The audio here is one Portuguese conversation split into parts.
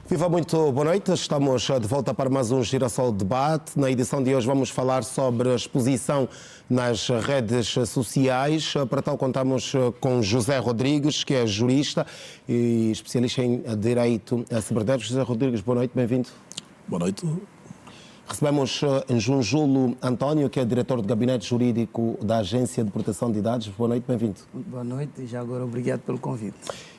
Viva, muito boa noite. Estamos de volta para mais um Girassol Debate. Na edição de hoje vamos falar sobre a exposição nas redes sociais. Para tal contamos com José Rodrigues, que é jurista e especialista em Direito Cibernético. José Rodrigues, boa noite, bem-vindo. Boa noite. Recebemos Junjulo António, que é diretor de gabinete jurídico da Agência de Proteção de Dados. Boa noite, bem-vindo. Boa noite e já agora obrigado pelo convite.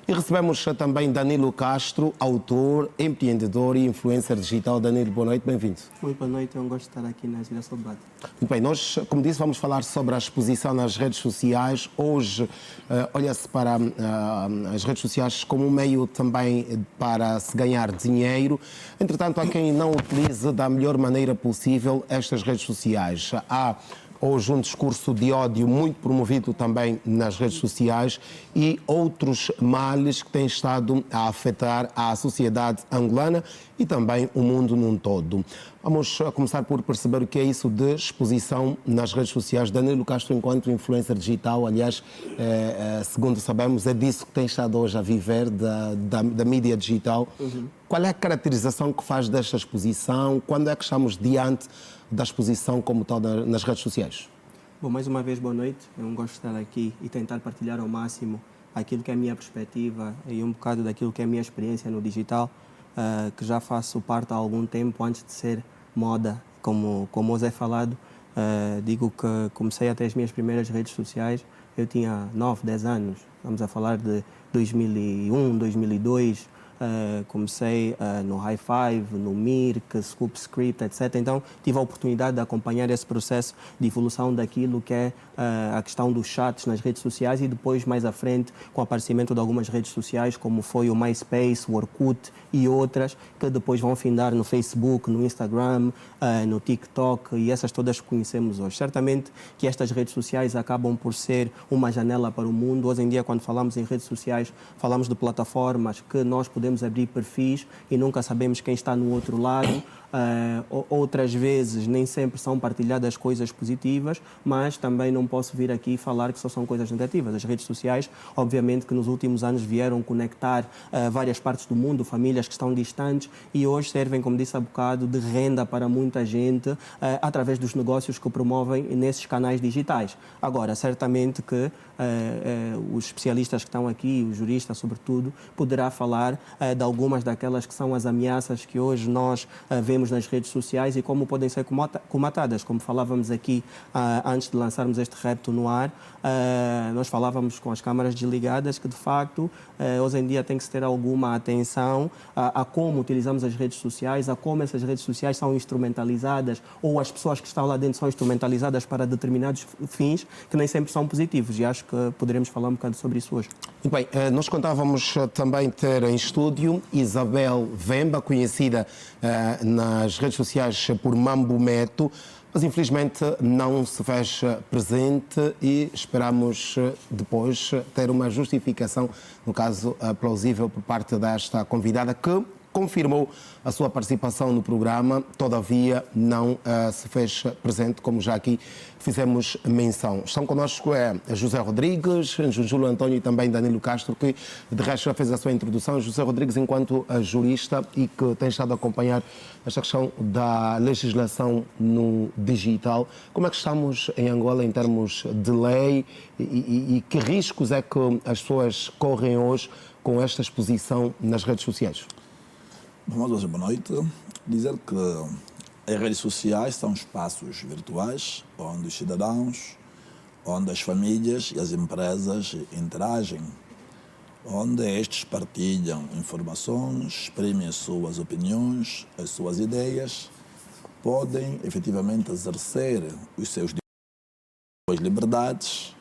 E recebemos também Danilo Castro, autor, empreendedor e influencer digital. Danilo, boa noite, bem-vindo. Muito boa noite, é um gosto de estar aqui na Girassol Debate. Muito bem, nós, como disse, vamos falar sobre a exposição nas redes sociais. Hoje, olha-se para as redes sociais como um meio também para se ganhar dinheiro. Entretanto, há quem não utilize da melhor maneira possível estas redes sociais. Há hoje um discurso de ódio muito promovido também nas redes sociais e outros males que têm estado a afetar a sociedade angolana e também o mundo num todo. Vamos começar por perceber o que é isso de exposição nas redes sociais. Danilo Castro, enquanto influencer digital, aliás, segundo sabemos, é disso que tem estado hoje a viver, da mídia digital. Qual é a caracterização que faz desta exposição? Quando é que estamos diante da exposição como tal nas redes sociais? Bom, mais uma vez, boa noite. É um gosto de estar aqui e tentar partilhar ao máximo aquilo que é a minha perspectiva e um bocado daquilo que é a minha experiência no digital, que já faço parte há algum tempo, antes de ser moda, como o Zé falado. Digo que comecei a ter as minhas primeiras redes sociais, eu tinha 9, 10 anos. Vamos a falar de 2001, 2002. Comecei no High Five, no Mirk, ScoopScript, etc. Então, tive a oportunidade de acompanhar esse processo de evolução daquilo que é a questão dos chats nas redes sociais e depois, mais à frente, com o aparecimento de algumas redes sociais, como foi o MySpace, o Orkut e outras, que depois vão findar no Facebook, no Instagram, no TikTok e essas todas que conhecemos hoje. Certamente que estas redes sociais acabam por ser uma janela para o mundo. Hoje em dia, quando falamos em redes sociais, falamos de plataformas que nós podemos abrir perfis e nunca sabemos quem está no outro lado. Outras vezes nem sempre são partilhadas coisas positivas, mas também não posso vir aqui falar que só são coisas negativas. As redes sociais, obviamente, que nos últimos anos vieram conectar várias partes do mundo, famílias que estão distantes, e hoje servem, como disse há bocado, de renda para muita gente através dos negócios que promovem nesses canais digitais. Agora, certamente que os especialistas que estão aqui, o jurista sobretudo, poderá falar de algumas daquelas que são as ameaças que hoje nós vemos nas redes sociais e como podem ser comatadas. Como falávamos aqui antes de lançarmos este repto no ar, nós falávamos com as câmaras desligadas que, de facto, hoje em dia tem que se ter alguma atenção a como utilizamos as redes sociais, a como essas redes sociais são instrumentalizadas ou as pessoas que estão lá dentro são instrumentalizadas para determinados fins que nem sempre são positivos. E acho que poderemos falar um bocado sobre isso hoje. Muito bem, nós contávamos também ter em estúdio Isabel Vemba, conhecida nas redes sociais por Mambo Meto, mas infelizmente não se fez presente e esperamos depois ter uma justificação, no caso plausível, por parte desta convidada que confirmou a sua participação no programa, todavia não se fez presente, como já aqui fizemos menção. Estão connosco José Rodrigues, Junjulo António e também Danilo Castro, que de resto já fez a sua introdução. José Rodrigues, enquanto jurista e que tem estado a acompanhar esta questão da legislação no digital, como é que estamos em Angola em termos de lei e que riscos é que as pessoas correm hoje com esta exposição nas redes sociais? Vamos boa noite. Dizer que as redes sociais são espaços virtuais onde os cidadãos, onde as famílias e as empresas interagem, onde estes partilham informações, exprimem as suas opiniões, as suas ideias, podem efetivamente exercer os seus direitos, as suas liberdades,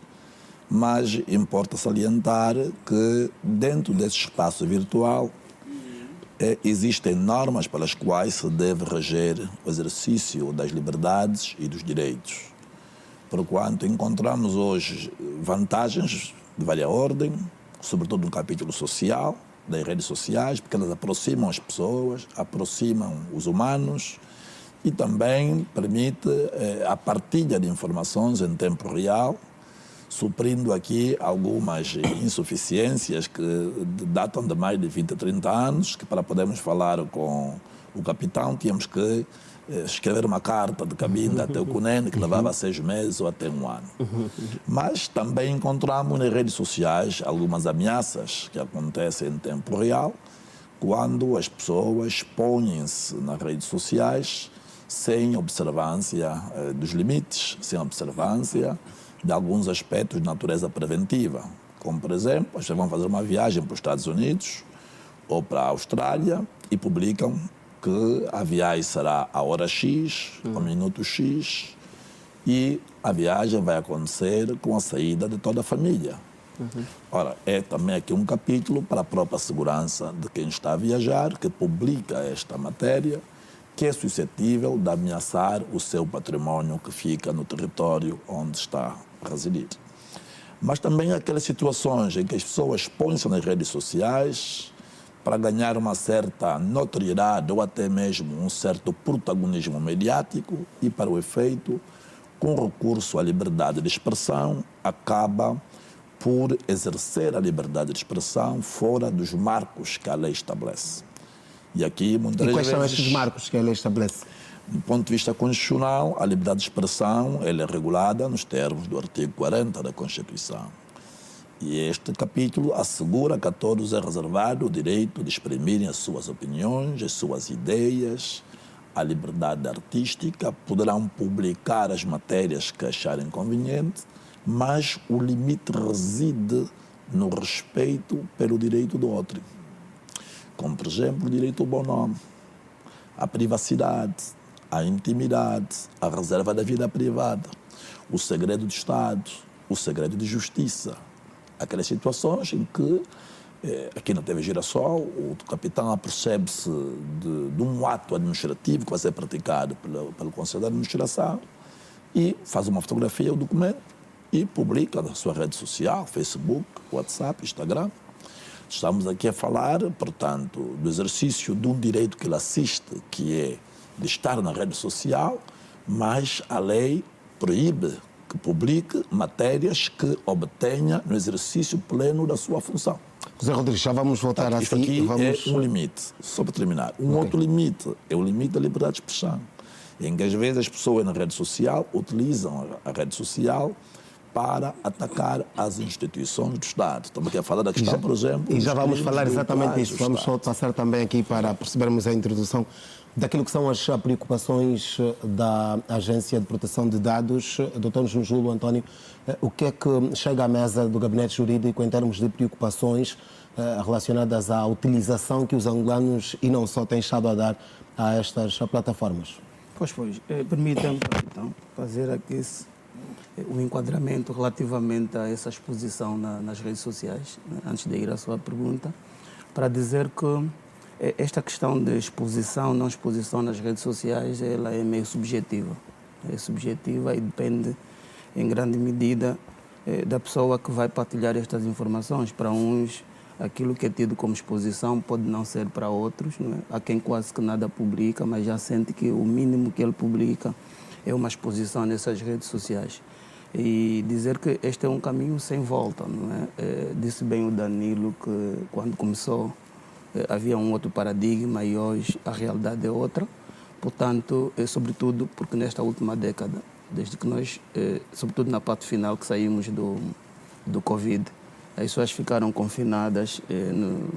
mas importa salientar que dentro desse espaço virtual existem normas pelas quais se deve reger o exercício das liberdades e dos direitos. Porquanto encontramos hoje vantagens de várias ordem, sobretudo no capítulo social, das redes sociais, porque elas aproximam as pessoas, aproximam os humanos e também permite a partilha de informações em tempo real suprindo aqui algumas insuficiências que datam de mais de 20, 30 anos, que para podermos falar com o capitão tínhamos que escrever uma carta de cabine até o CUNEN, que levava 6 meses ou até 1 ano. Mas também encontramos nas redes sociais algumas ameaças que acontecem em tempo real, quando as pessoas põem-se nas redes sociais sem observância dos limites, sem observância de alguns aspectos de natureza preventiva. Como, por exemplo, as pessoas vão fazer uma viagem para os Estados Unidos ou para a Austrália e publicam que a viagem será a hora X, ao minuto X, e a viagem vai acontecer com a saída de toda a família. Ora, é também aqui um capítulo para a própria segurança de quem está a viajar, que publica esta matéria, que é suscetível de ameaçar o seu património que fica no território onde está a residir. Mas também aquelas situações em que as pessoas põem-se nas redes sociais para ganhar uma certa notoriedade ou até mesmo um certo protagonismo mediático e, para o efeito, com recurso à liberdade de expressão, acaba por exercer a liberdade de expressão fora dos marcos que a lei estabelece. E aqui, muitas quais são vezes, estes marcos que a lei estabelece? do ponto de vista constitucional, a liberdade de expressão ela é regulada nos termos do artigo 40 da Constituição. E este capítulo assegura que a todos é reservado o direito de exprimirem as suas opiniões, as suas ideias, a liberdade artística, poderão publicar as matérias que acharem conveniente, mas o limite reside no respeito pelo direito do outro. Como, por exemplo, o direito ao bom nome, à privacidade, à intimidade, à reserva da vida privada, o segredo de Estado, o segredo de justiça. Aquelas situações em que, aqui na TV Girassol, o capitão apercebe-se de um ato administrativo que vai ser praticado pelo Conselho de Administração e faz uma fotografia, o documento, e publica na sua rede social, Facebook, WhatsApp, Instagram. Estamos aqui a falar, portanto, do exercício de um direito que ele assiste, que é de estar na rede social, mas a lei proíbe que publique matérias que obtenha no exercício pleno da sua função. José Rodrigues, já vamos voltar Isto assim. aqui Vamos... é um limite, só para terminar. Outro limite é o limite da liberdade de expressão, em que às vezes as pessoas na rede social utilizam a rede social para atacar as instituições do Estado. Estamos aqui a falar da questão, por exemplo... E já vamos falar de exatamente ultraje disso. do Vamos Estado. só passar também aqui para percebermos a introdução daquilo que são as preocupações da Agência de Proteção de Dados. Dr. Junjulo António, o que é que chega à mesa do Gabinete Jurídico em termos de preocupações relacionadas à utilização que os angolanos, e não só, têm estado a dar a estas plataformas? Pois, permita-me, capitão, fazer aqui o enquadramento relativamente a essa exposição nas redes sociais, né, antes de ir à sua pergunta, para dizer que esta questão de exposição, não exposição nas redes sociais, ela é meio subjetiva. É subjetiva e depende, em grande medida, da pessoa que vai partilhar estas informações. Para uns, aquilo que é tido como exposição pode não ser para outros. Não é? Há quem quase que nada publica, mas já sente que o mínimo que ele publica é uma exposição nessas redes sociais. E dizer que este é um caminho sem volta, não é? Disse bem o Danilo que quando começou havia um outro paradigma e hoje a realidade é outra. Portanto, sobretudo porque nesta última década, desde que nós, sobretudo na parte final que saímos do Covid, as pessoas ficaram confinadas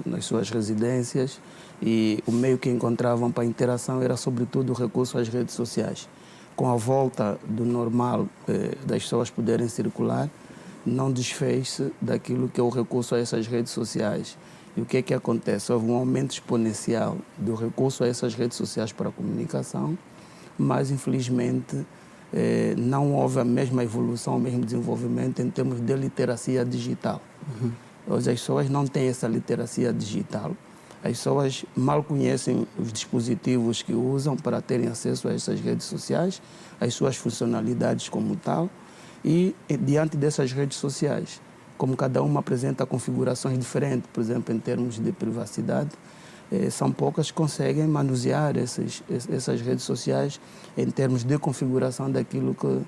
nas suas residências e o meio que encontravam para a interação era sobretudo o recurso às redes sociais. Com a volta do normal das pessoas poderem circular, não desfez-se daquilo que é o recurso a essas redes sociais. E o que é que acontece? Houve um aumento exponencial do recurso a essas redes sociais para a comunicação, mas, infelizmente, não houve a mesma evolução, o mesmo desenvolvimento em termos de literacia digital. Hoje as pessoas não têm essa literacia digital. As pessoas mal conhecem os dispositivos que usam para terem acesso a essas redes sociais, as suas funcionalidades como tal, e diante dessas redes sociais, como cada uma apresenta configurações diferentes, por exemplo, em termos de privacidade, são poucas que conseguem manusear essas redes sociais em termos de configuração daquilo que,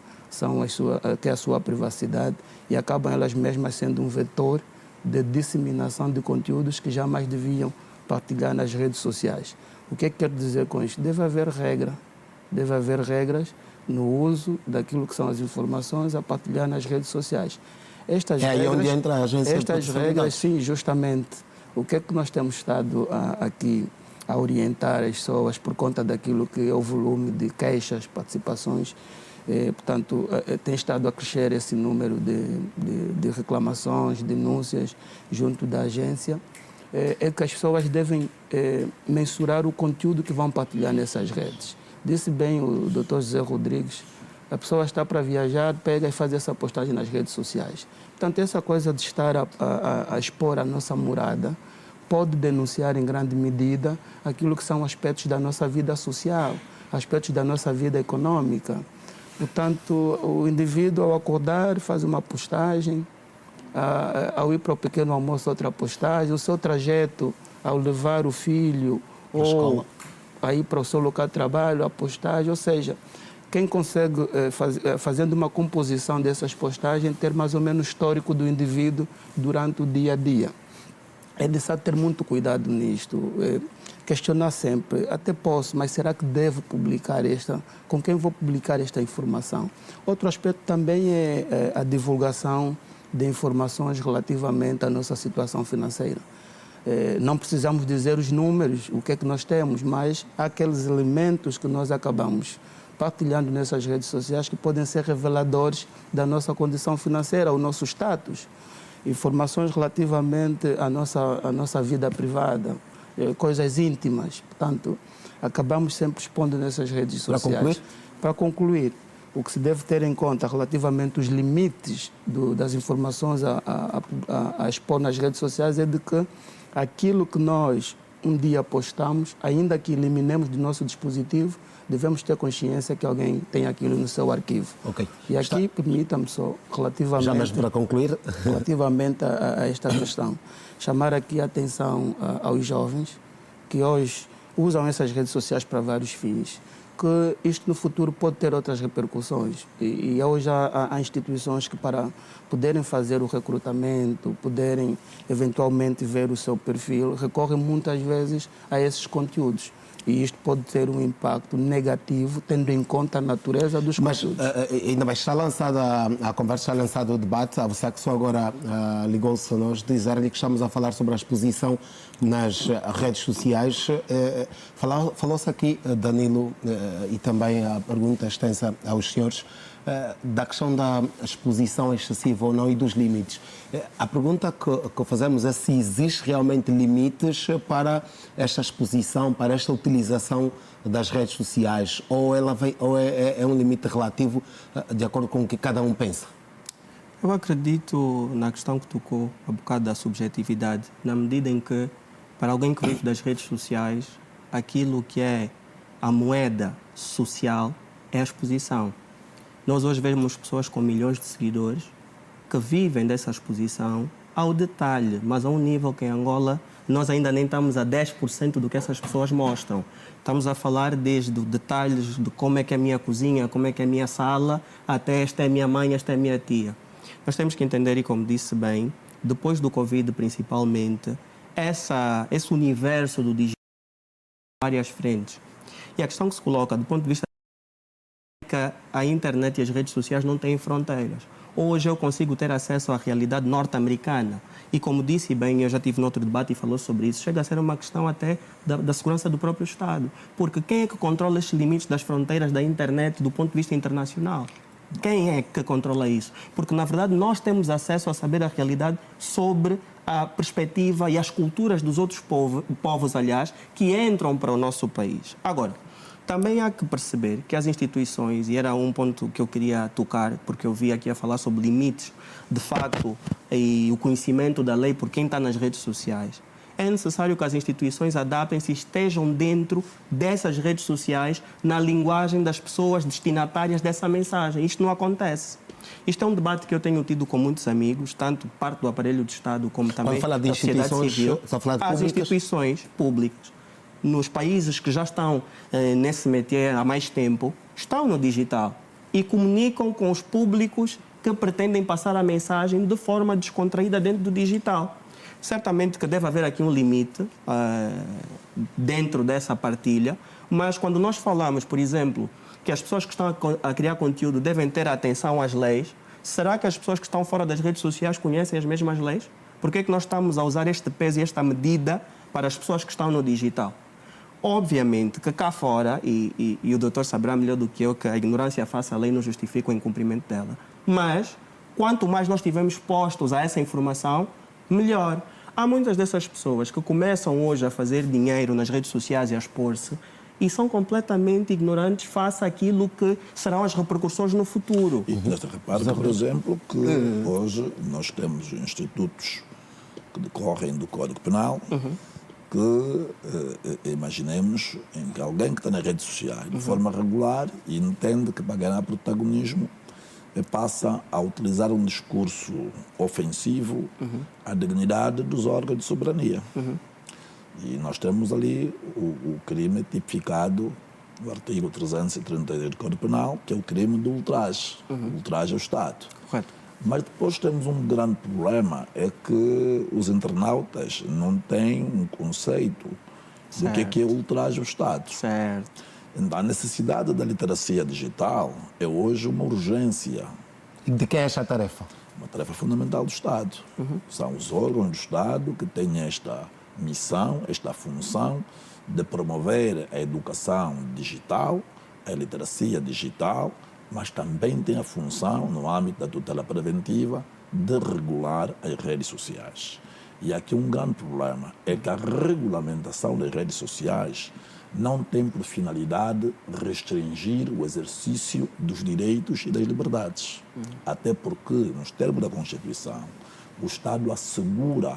que é a sua privacidade, e acabam elas mesmas sendo um vetor de disseminação de conteúdos que jamais deviam partilhar nas redes sociais. O que é que quero dizer com isto? Deve haver regras no uso daquilo que são as informações a partilhar nas redes sociais. Estas aí onde entra a agência de estas proteção de regras, dados. sim, justamente. O que é que nós temos estado aqui a orientar as pessoas por conta daquilo que é o volume de queixas, participações, portanto, tem estado a crescer esse número de reclamações, denúncias junto da agência, é que as pessoas devem mensurar o conteúdo que vão partilhar nessas redes. Disse bem o Dr. José Rodrigues, a pessoa está para viajar, pega e faz essa postagem nas redes sociais. Portanto, essa coisa de estar a expor a nossa morada pode denunciar em grande medida aquilo que são aspectos da nossa vida social, aspectos da nossa vida econômica. Portanto, o indivíduo, ao acordar, faz uma postagem, ao ir para o pequeno almoço, outra postagem, o seu trajeto ao levar o filho ou a ir para o seu local de trabalho, a postagem, ou seja, quem consegue, fazendo uma composição dessas postagens, ter mais ou menos histórico do indivíduo durante o dia a dia. É necessário ter muito cuidado nisto, questionar sempre, até posso, mas será que devo publicar com quem vou publicar esta informação? Outro aspecto também é a divulgação de informações relativamente à nossa situação financeira. Não precisamos dizer os números, o que é que nós temos, mas há aqueles elementos que nós acabamos partilhando nessas redes sociais que podem ser reveladores da nossa condição financeira, o nosso status. Informações relativamente à nossa vida privada, coisas íntimas. Portanto, acabamos sempre expondo nessas redes sociais. Para concluir, o que se deve ter em conta relativamente aos limites das informações a expor nas redes sociais é de que aquilo que nós um dia postamos, ainda que eliminemos do nosso dispositivo, devemos ter consciência que alguém tem aquilo no seu arquivo. Okay. E aqui, permita-me só, relativamente... Já mesmo para concluir. Relativamente a esta questão, chamar aqui a atenção aos jovens que hoje usam essas redes sociais para vários fins, que isto no futuro pode ter outras repercussões. E hoje há instituições que, para poderem fazer o recrutamento, poderem eventualmente ver o seu perfil, recorrem muitas vezes a esses conteúdos. E isto pode ter um impacto negativo, tendo em conta a natureza dos conteúdos. Mas ainda bem, está lançada a conversa, está lançado o debate. A você que só agora ligou-se a nós, dizer-lhe que estamos a falar sobre a exposição nas redes sociais. Falou-se aqui, Danilo, e também a pergunta extensa aos senhores, da questão da exposição excessiva ou não e dos limites. A pergunta que fazemos é se existe realmente limites para esta exposição, para esta utilização das redes sociais, ou é um limite relativo de acordo com o que cada um pensa? Eu acredito na questão que tocou há bocado da subjetividade, na medida em que, para alguém que vive das redes sociais, aquilo que é a moeda social é a exposição. Nós hoje vemos pessoas com milhões de seguidores que vivem dessa exposição ao detalhe, mas a um nível que em Angola nós ainda nem estamos a 10% do que essas pessoas mostram. Estamos a falar desde detalhes de como é que é a minha cozinha, como é que é a minha sala, até esta é a minha mãe, esta é a minha tia. Nós temos que entender, e como disse bem, depois do Covid principalmente, esse universo do digital várias frentes. E a questão que se coloca do ponto de vista que a internet e as redes sociais não têm fronteiras. Hoje eu consigo ter acesso à realidade norte-americana. E como disse bem, eu já tive noutro debate e falou sobre isso, chega a ser uma questão até da segurança do próprio Estado. Porque quem é que controla estes limites das fronteiras da internet do ponto de vista internacional? Quem é que controla isso? Porque, na verdade, nós temos acesso a saber a realidade sobre a perspectiva e as culturas dos outros povos, aliás, que entram para o nosso país. Agora, também há que perceber que as instituições, e era um ponto que eu queria tocar, porque eu vi aqui a falar sobre limites, de facto, e o conhecimento da lei por quem está nas redes sociais, é necessário que as instituições adaptem-se e estejam dentro dessas redes sociais na linguagem das pessoas destinatárias dessa mensagem. Isto não acontece. Isto é um debate que eu tenho tido com muitos amigos, tanto parte do aparelho do Estado como também falar de da sociedade instituições, civil. está a falar de As públicas? instituições públicas, nos países que já estão nesse métier há mais tempo, estão no digital e comunicam com os públicos que pretendem passar a mensagem de forma descontraída dentro do digital. Certamente que deve haver aqui um limite dentro dessa partilha, mas quando nós falamos, por exemplo, que as pessoas que estão a criar conteúdo devem ter atenção às leis, será que as pessoas que estão fora das redes sociais conhecem as mesmas leis? Por que é que nós estamos a usar este peso e esta medida para as pessoas que estão no digital? Obviamente que cá fora, e o doutor saberá melhor do que eu, que a ignorância face à lei não justifica o incumprimento dela, mas quanto mais nós estivermos expostos a essa informação, melhor. Há muitas dessas pessoas que começam hoje a fazer dinheiro nas redes sociais e a expor-se e são completamente ignorantes face àquilo que serão as repercussões no futuro. E nesta repara, por exemplo, que hoje nós temos institutos que decorrem do Código Penal que imaginemos em que alguém que está nas redes sociais de forma regular e entende que para ganhar protagonismo passa a utilizar um discurso ofensivo à dignidade dos órgãos de soberania. E nós temos ali o crime tipificado no artigo 332 do Código Penal, que é o crime do ultraje, ultraje ao Estado. Correto. Mas depois temos um grande problema, é que os internautas não têm um conceito do que é ultraje ao Estado. Certo. Então, a necessidade da literacia digital é hoje uma urgência. E de quem é esta tarefa? Uma tarefa fundamental do Estado. São os órgãos do Estado que têm esta missão, esta função de promover a educação digital, a literacia digital, mas também tem a função, no âmbito da tutela preventiva, de regular as redes sociais. E aqui um grande problema é que a regulamentação das redes sociais não tem por finalidade restringir o exercício dos direitos e das liberdades. Até porque, nos termos da Constituição, o Estado assegura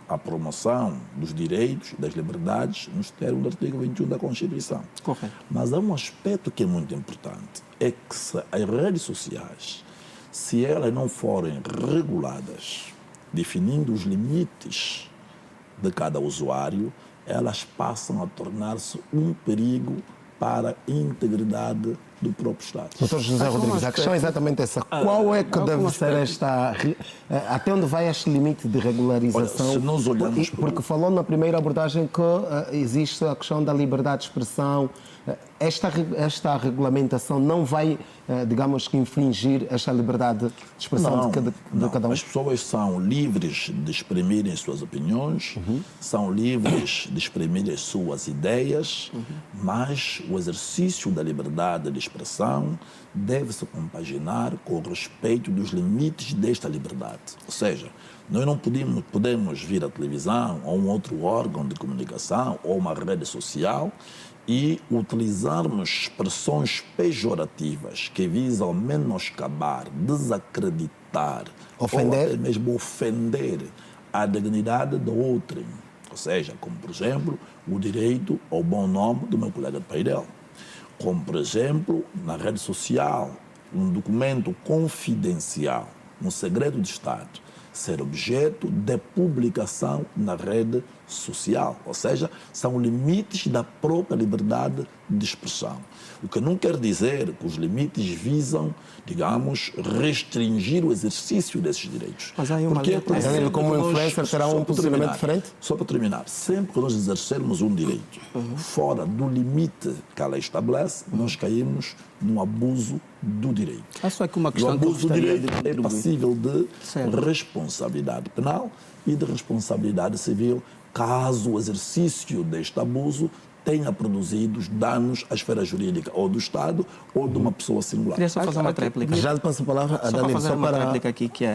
a promoção dos direitos e das liberdades nos termos do artigo 21 da Constituição. Correto. Mas há um aspecto que é muito importante, é que se as redes sociais, se elas não forem reguladas, definindo os limites de cada usuário, elas passam a tornar-se um perigo para a integridade do próprio Estado. Doutor José Rodrigues, a questão é exatamente essa. Qual é que deve ser esta... Até onde vai este limite de regularização? Olha, se nós olharmos porque falou na primeira abordagem que existe a questão da liberdade de expressão. Esta regulamentação não vai, digamos que, infringir esta liberdade de expressão de cada um? As pessoas são livres de exprimirem suas opiniões, são livres de exprimirem as suas ideias, mas o exercício da liberdade de expressão deve-se compaginar com o respeito dos limites desta liberdade. Ou seja, nós não podemos vir à televisão ou um outro órgão de comunicação ou uma rede social e utilizarmos expressões pejorativas que visam menoscabar, desacreditar, ofender, ou até mesmo ofender a dignidade do outro. Ou seja, como por exemplo, o direito ao bom nome do meu colega de painel. Como por exemplo, na rede social, um documento confidencial, um segredo de Estado, ser objeto de publicação na rede social. Ou seja, são limites da própria liberdade de expressão. O que não quer dizer que os limites visam, digamos, restringir o exercício desses direitos. Mas há aí uma porque ele, como influencer, terá um posicionamento diferente? Só para terminar, sempre que nós exercermos um direito fora do limite que a lei estabelece, nós caímos num abuso do direito. Há só aqui uma O questão que eu abuso do gostaria direito de é contribuir. passível de Certo. responsabilidade penal e de responsabilidade civil, caso o exercício deste abuso tenha produzido danos à esfera jurídica ou do Estado ou de uma pessoa singular. Queria só fazer uma tréplica. Já lhe passo a palavra a Só para Daniel, fazer só uma para... tréplica aqui, que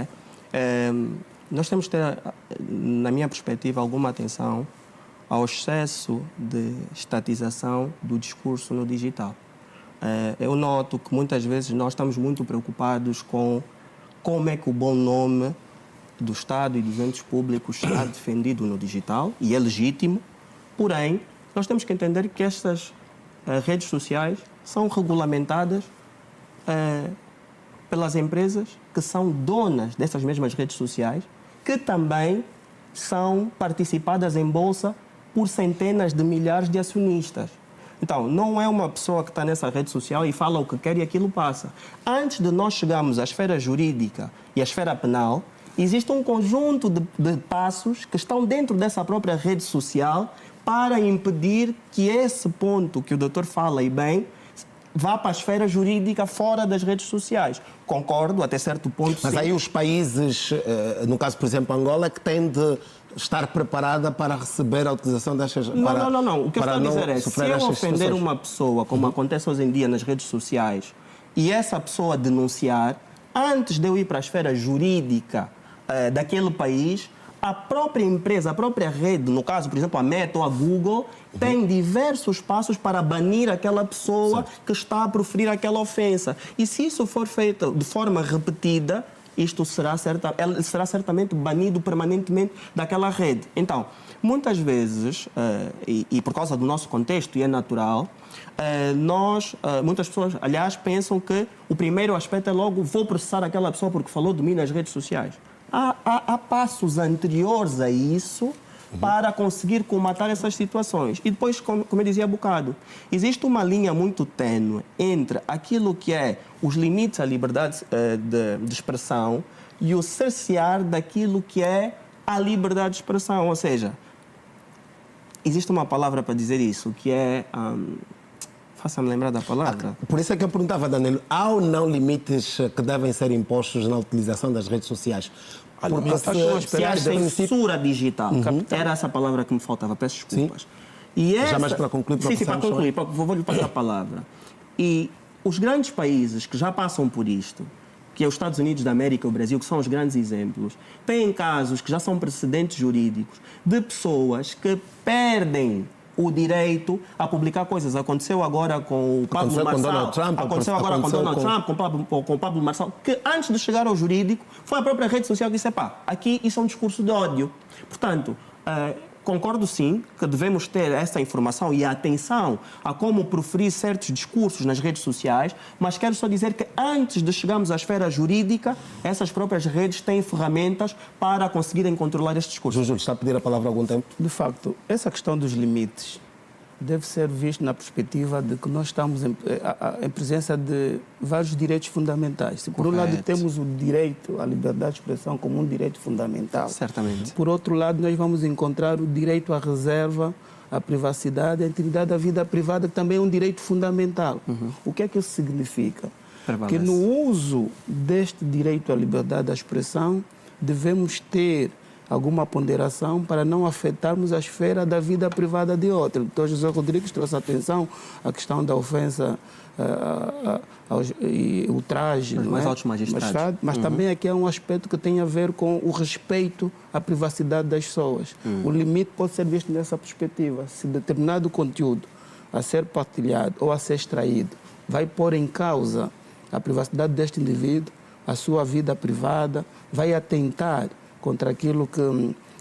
nós temos que ter, na minha perspectiva, alguma atenção ao excesso de estatização do discurso no digital. Eu noto que muitas vezes nós estamos muito preocupados com como é que o bom nome do Estado e dos entes públicos está defendido no digital, e é legítimo, porém, nós temos que entender que estas redes sociais são regulamentadas pelas empresas que são donas dessas mesmas redes sociais, que também são participadas em bolsa por centenas de milhares de acionistas. Então, não é uma pessoa que está nessa rede social e fala o que quer e aquilo passa. Antes de nós chegarmos à esfera jurídica e à esfera penal, existe um conjunto de passos que estão dentro dessa própria rede social para impedir que esse ponto que o doutor fala e bem vá para a esfera jurídica fora das redes sociais. Concordo, até certo ponto, Mas sim. aí os países, no caso, por exemplo, Angola, que têm de estar preparada para receber a utilização destas... Não. O que eu estou a dizer é, se eu ofender uma pessoa, como acontece hoje em dia nas redes sociais, e essa pessoa denunciar, antes de eu ir para a esfera jurídica daquele país, a própria empresa, a própria rede, no caso, por exemplo, a Meta ou a Google, tem diversos passos para banir aquela pessoa que está a proferir aquela ofensa. E se isso for feito de forma repetida, isto ele será certamente banido permanentemente daquela rede. Então, muitas vezes, e por causa do nosso contexto, e é natural, muitas pessoas, aliás, pensam que o primeiro aspecto é logo vou processar aquela pessoa porque falou de mim nas redes sociais. Há passos anteriores a isso para conseguir combater essas situações. E depois, como eu dizia há bocado, existe uma linha muito tênue entre aquilo que é os limites à liberdade de expressão e o cercear daquilo que é a liberdade de expressão. Ou seja, existe uma palavra para dizer isso, que é... faça-me lembrar da palavra. Por isso é que eu perguntava, Danilo, há ou não limites que devem ser impostos na utilização das redes sociais? Porque se há censura digital, era essa palavra que me faltava, peço desculpas. E já mais para concluir, para concluir, vou-lhe passar a palavra. E os grandes países que já passam por isto, que é os Estados Unidos da América e o Brasil, que são os grandes exemplos, têm casos que já são precedentes jurídicos de pessoas que perdem o direito a publicar coisas. Aconteceu agora com o Pablo Marçal. Aconteceu agora com Donald Trump, com o Pablo Marçal, que antes de chegar ao jurídico, foi a própria rede social que disse, aqui isso é um discurso de ódio. Portanto, concordo sim que devemos ter essa informação e a atenção a como proferir certos discursos nas redes sociais, mas quero só dizer que antes de chegarmos à esfera jurídica, essas próprias redes têm ferramentas para conseguirem controlar estes discursos. Júlio, está a pedir a palavra há algum tempo? De facto, essa questão dos limites deve ser vista na perspectiva de que nós estamos em presença de vários direitos fundamentais. Se por um lado temos o direito à liberdade de expressão como um direito fundamental, certamente. Por outro lado nós vamos encontrar o direito à reserva, à privacidade, à integridade da vida privada, que também é um direito fundamental. O que é que isso significa? Que no uso deste direito à liberdade da expressão devemos ter alguma ponderação para não afetarmos a esfera da vida privada de outro. O Dr. José Rodrigues trouxe atenção à questão da ofensa e o traje, os mais altos magistrados. Mas também aqui é um aspecto que tem a ver com o respeito à privacidade das pessoas. O limite pode ser visto nessa perspectiva. Se determinado conteúdo a ser partilhado ou a ser extraído vai pôr em causa a privacidade deste indivíduo, a sua vida privada, vai atentar contra aquilo que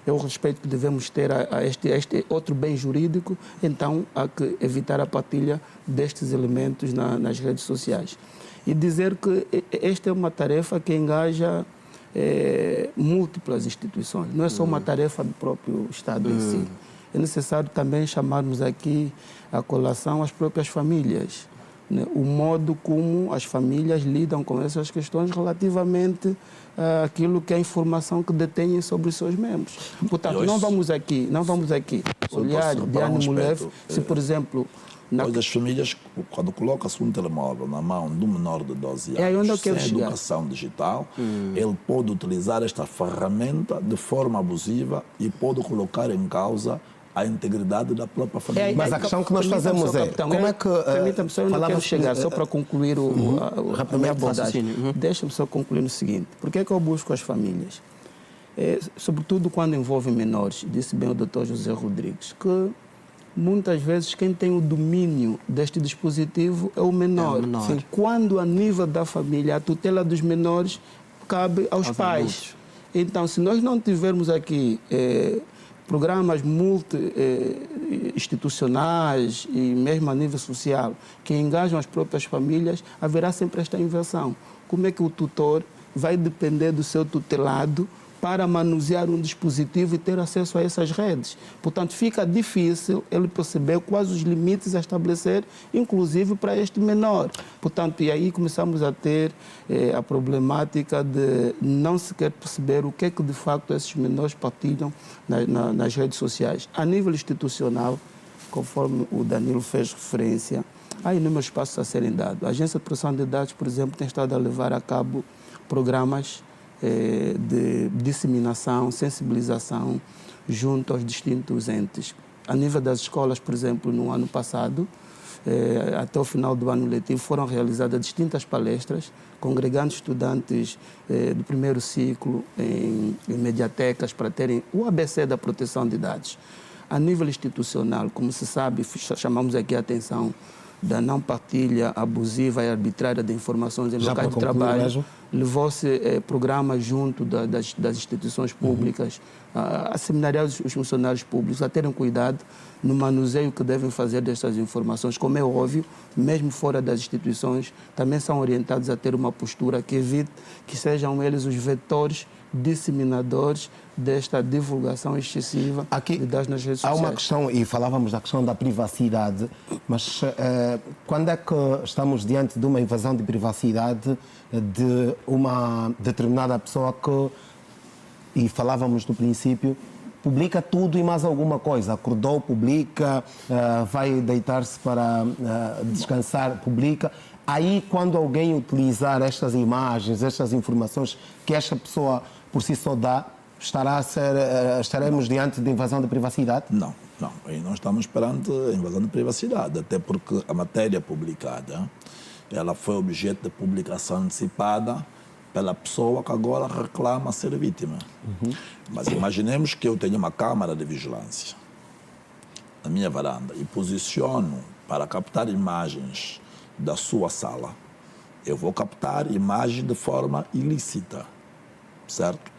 é o respeito que devemos ter a este outro bem jurídico, então há que evitar a partilha destes elementos nas redes sociais. E dizer que esta é uma tarefa que engaja múltiplas instituições, não é só uma tarefa do próprio Estado em si. É necessário também chamarmos aqui a colação as próprias famílias, né? O modo como as famílias lidam com essas questões relativamente àquilo que é a informação que detêm sobre os seus membros. Portanto, não vamos aqui olhar de ânimo leve se, por exemplo... Pois as famílias, quando colocam-se um telemóvel na mão de um menor de 12 anos, sem educação digital, ele pode utilizar esta ferramenta de forma abusiva e pode colocar em causa a integridade da própria família. Mas a questão que nós fazemos é... Como é que... Permita-me só, eu não quero chegar, só para concluir a minha abordagem. Deixa-me só concluir no seguinte. Por que é que eu busco as famílias? Sobretudo quando envolvem menores, disse bem o Dr. José Rodrigues, que muitas vezes quem tem o domínio deste dispositivo é o menor. Sim, quando a nível da família, a tutela dos menores cabe aos pais. Adultos. Então, se nós não tivermos aqui programas multi-institucionais e mesmo a nível social que engajam as próprias famílias, haverá sempre esta inversão. como é que o tutor vai depender do seu tutelado para manusear um dispositivo e ter acesso a essas redes. Portanto, fica difícil ele perceber quais os limites a estabelecer, inclusive para este menor. Portanto, e aí começamos a ter a problemática de não sequer perceber o que é que de facto esses menores partilham nas redes sociais. A nível institucional, conforme o Danilo fez referência, há inúmeros passos a serem dados. A Agência de Proteção de Dados, por exemplo, tem estado a levar a cabo programas de disseminação, sensibilização junto aos distintos entes. A nível das escolas, por exemplo, no ano passado, até o final do ano letivo, foram realizadas distintas palestras, congregando estudantes do primeiro ciclo em mediatecas para terem o ABC da proteção de dados. A nível institucional, como se sabe, chamamos aqui a atenção da não partilha abusiva e arbitrária de informações em locais de trabalho. Levou-se programas junto das instituições públicas, a seminariar os funcionários públicos, a terem cuidado no manuseio que devem fazer destas informações. Como é óbvio, mesmo fora das instituições, também são orientados a ter uma postura que evite que sejam eles os vetores disseminadores desta divulgação excessiva de dados nas redes sociais. Há uma questão, e falávamos da questão da privacidade, mas quando é que estamos diante de uma invasão de privacidade de uma determinada pessoa que, e falávamos do princípio, publica tudo e mais alguma coisa, acordou, publica, vai deitar-se para descansar, publica. Aí, quando alguém utilizar estas imagens, estas informações que esta pessoa por si só dá, estaremos diante de invasão de privacidade? Não. Aí não estamos perante a invasão de privacidade, até porque a matéria publicada, ela foi objeto de publicação antecipada pela pessoa que agora reclama ser vítima. Mas imaginemos que eu tenho uma câmara de vigilância na minha varanda e posiciono para captar imagens da sua sala. Eu vou captar imagens de forma ilícita, certo?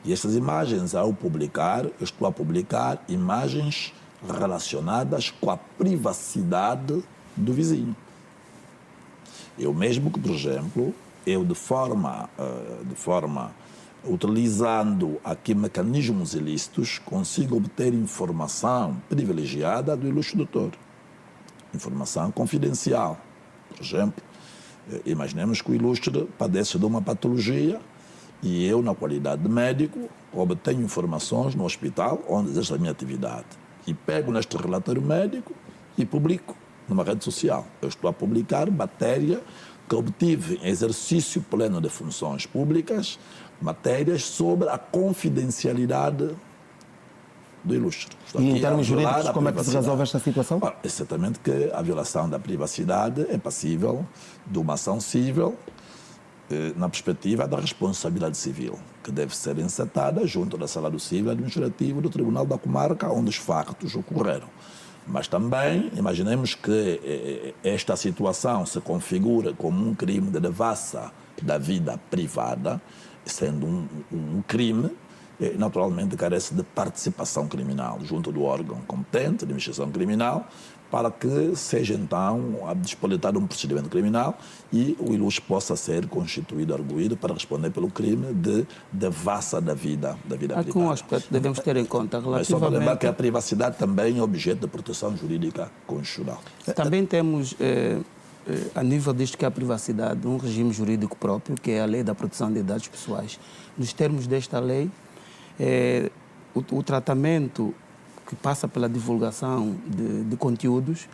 E essas imagens, ao publicar, eu estou a publicar imagens relacionadas com a privacidade do vizinho. Eu mesmo que, por exemplo, de forma utilizando aqui mecanismos ilícitos, consigo obter informação privilegiada do ilustre doutor. Informação confidencial. Por exemplo, imaginemos que o ilustre padece de uma patologia e eu, na qualidade de médico, obtenho informações no hospital onde exerce a minha atividade e pego neste relatório médico e publico numa rede social. Eu estou a publicar matéria que obtive em exercício pleno de funções públicas, matérias sobre a confidencialidade do ilustre. E em termos jurídicos, como é que se resolve esta situação? É certamente que a violação da privacidade é passível de uma ação civil na perspectiva da responsabilidade civil, que deve ser encetada junto da Sala do Civil Administrativo do Tribunal da Comarca, onde os factos ocorreram. Mas também, imaginemos que esta situação se configura como um crime de devassa da vida privada, sendo um crime, naturalmente carece de participação criminal junto do órgão competente de investigação criminal, para que seja então despolitado um procedimento criminal e o ilustre possa ser constituído, arguído para responder pelo crime de devassa da vida privada. Aqui um aspecto que devemos ter em conta Mas só para lembrar relativamente... que a privacidade também é objeto de proteção jurídica constitucional. Também temos, a nível disto que é a privacidade, um regime jurídico próprio, que é a Lei da Proteção de Dados Pessoais. Nos termos desta lei, o tratamento que passa pela divulgação de conteúdos,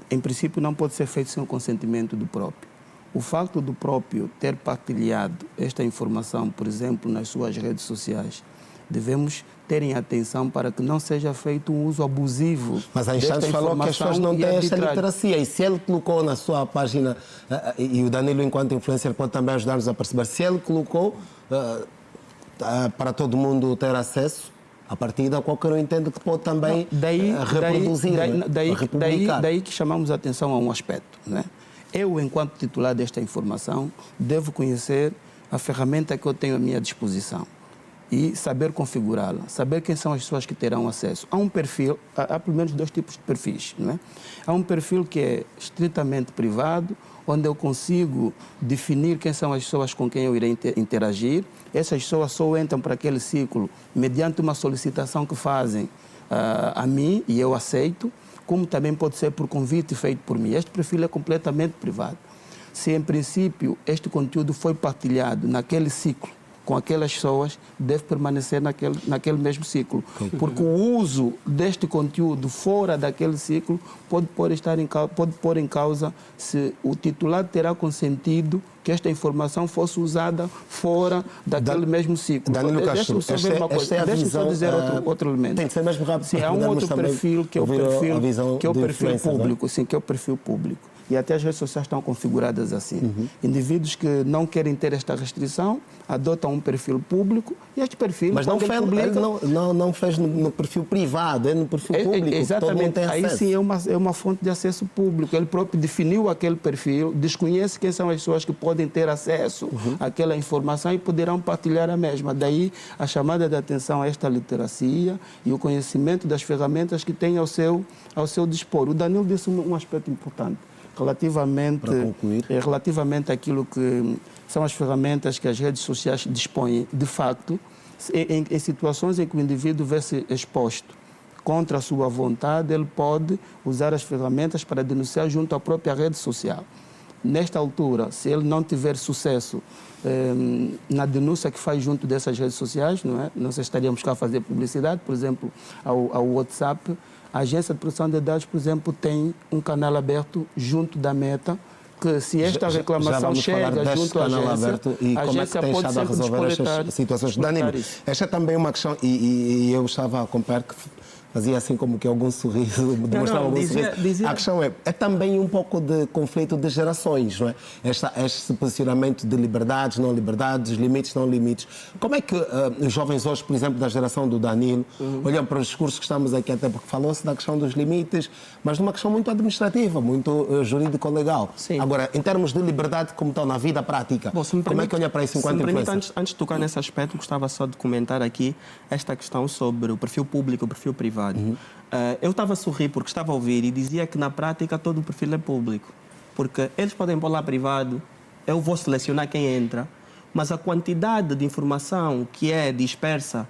em princípio não pode ser feito sem o consentimento do próprio. O facto do próprio ter partilhado esta informação, por exemplo, nas suas redes sociais, devemos ter em atenção para que não seja feito um uso abusivo. Mas a instante falou que as pessoas não têm esta literacia. E se ele colocou na sua página, e o Danilo, enquanto influencer, pode também ajudar-nos a perceber, se ele colocou para todo mundo ter acesso, a partir da qualquer um entende que pode também reproduzir, republicar. Daí que chamamos a atenção a um aspecto, né? Eu, enquanto titular desta informação, devo conhecer a ferramenta que eu tenho à minha disposição e saber configurá-la, saber quem são as pessoas que terão acesso. Há um perfil, há pelo menos dois tipos de perfis, não é? Há um perfil que é estritamente privado, onde eu consigo definir quem são as pessoas com quem eu irei interagir. Essas pessoas só entram para aquele ciclo mediante uma solicitação que fazem a mim e eu aceito, como também pode ser por convite feito por mim. Este perfil é completamente privado. Se, em princípio, este conteúdo foi partilhado naquele ciclo, com aquelas pessoas, deve permanecer naquele mesmo ciclo. Porque o uso deste conteúdo fora daquele ciclo pode pôr em causa se o titular terá consentido que esta informação fosse usada fora daquele mesmo ciclo. Danilo Castro, Deixa-me só dizer outro elemento. Tem que ser mesmo rápido. Sim, há um outro perfil que é o perfil público. Sim, que é o perfil público. E até as redes sociais estão configuradas assim. Indivíduos que não querem ter esta restrição adotam um perfil público e este perfil... Mas não fez no perfil privado, é no perfil público. Exatamente. Todo mundo tem acesso. Aí sim é uma fonte de acesso público. Ele próprio definiu aquele perfil, desconhece quem são as pessoas que podem ter acesso àquela informação e poderão partilhar a mesma. Daí a chamada de atenção a esta literacia e o conhecimento das ferramentas que tem ao seu dispor. O Danilo disse um aspecto importante. Relativamente àquilo que são as ferramentas que as redes sociais dispõem, de facto, em situações em que o indivíduo vê-se exposto contra a sua vontade, ele pode usar as ferramentas para denunciar junto à própria rede social. Nesta altura, se ele não tiver sucesso na denúncia que faz junto dessas redes sociais, não sei se estaríamos cá a fazer publicidade, por exemplo, ao WhatsApp. A Agência de Proteção de Dados, por exemplo, tem um canal aberto junto da Meta, que se esta reclamação chega junto à agência, e a como agência é que tem pode estado a resolver estas situações. Danilo, esta é também uma questão, e eu estava a acompanhar que fazia assim como que algum sorriso, demonstrava algum sorriso. A questão é também um pouco de conflito de gerações, não é? Este posicionamento de liberdades, não liberdades, limites, não limites. Como é que os jovens hoje, por exemplo, da geração do Danilo, olham para os discursos que estamos aqui, até porque falou-se da questão dos limites, mas de uma questão muito administrativa, muito jurídico-legal. Agora, em termos de liberdade, como estão na vida prática, como é que olha para isso enquanto influencer? Antes de tocar nesse aspecto, gostava só de comentar aqui esta questão sobre o perfil público e o perfil privado. Eu estava a sorrir porque estava a ouvir e dizia que na prática todo o perfil é público, porque eles podem pôr lá privado, eu vou selecionar quem entra, mas a quantidade de informação que é dispersa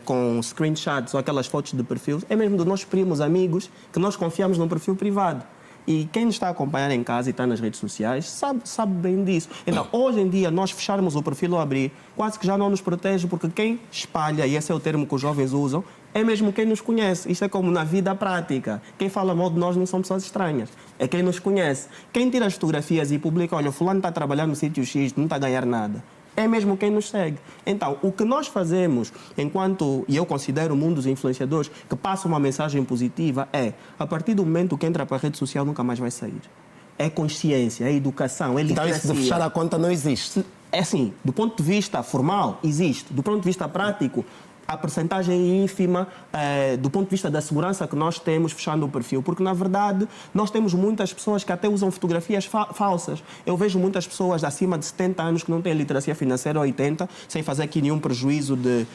com screenshots ou aquelas fotos de perfil é mesmo dos nossos primos, amigos, que nós confiamos no perfil privado. E quem nos está a acompanhar em casa e está nas redes sociais sabe bem disso. Então, hoje em dia, nós fecharmos o perfil ou abrir, quase que já não nos protege, porque quem espalha, e esse é o termo que os jovens usam, é mesmo quem nos conhece. Isto é como na vida prática. Quem fala mal de nós não são pessoas estranhas, é quem nos conhece. Quem tira as fotografias e publica, olha, o fulano está a trabalhar no sítio X, não está a ganhar nada, é mesmo quem nos segue. Então, o que nós fazemos enquanto, e eu considero o mundo dos influenciadores, que passa uma mensagem positiva, a partir do momento que entra para a rede social, nunca mais vai sair. É consciência, é educação, é literacia. Então, isso de fechar a conta não existe? É assim, do ponto de vista formal, existe. Do ponto de vista prático, a percentagem é ínfima do ponto de vista da segurança que nós temos fechando o perfil, porque, na verdade, nós temos muitas pessoas que até usam fotografias falsas. Eu vejo muitas pessoas acima de 70 anos que não têm literacia financeira ou 80, sem fazer aqui nenhum prejuízo de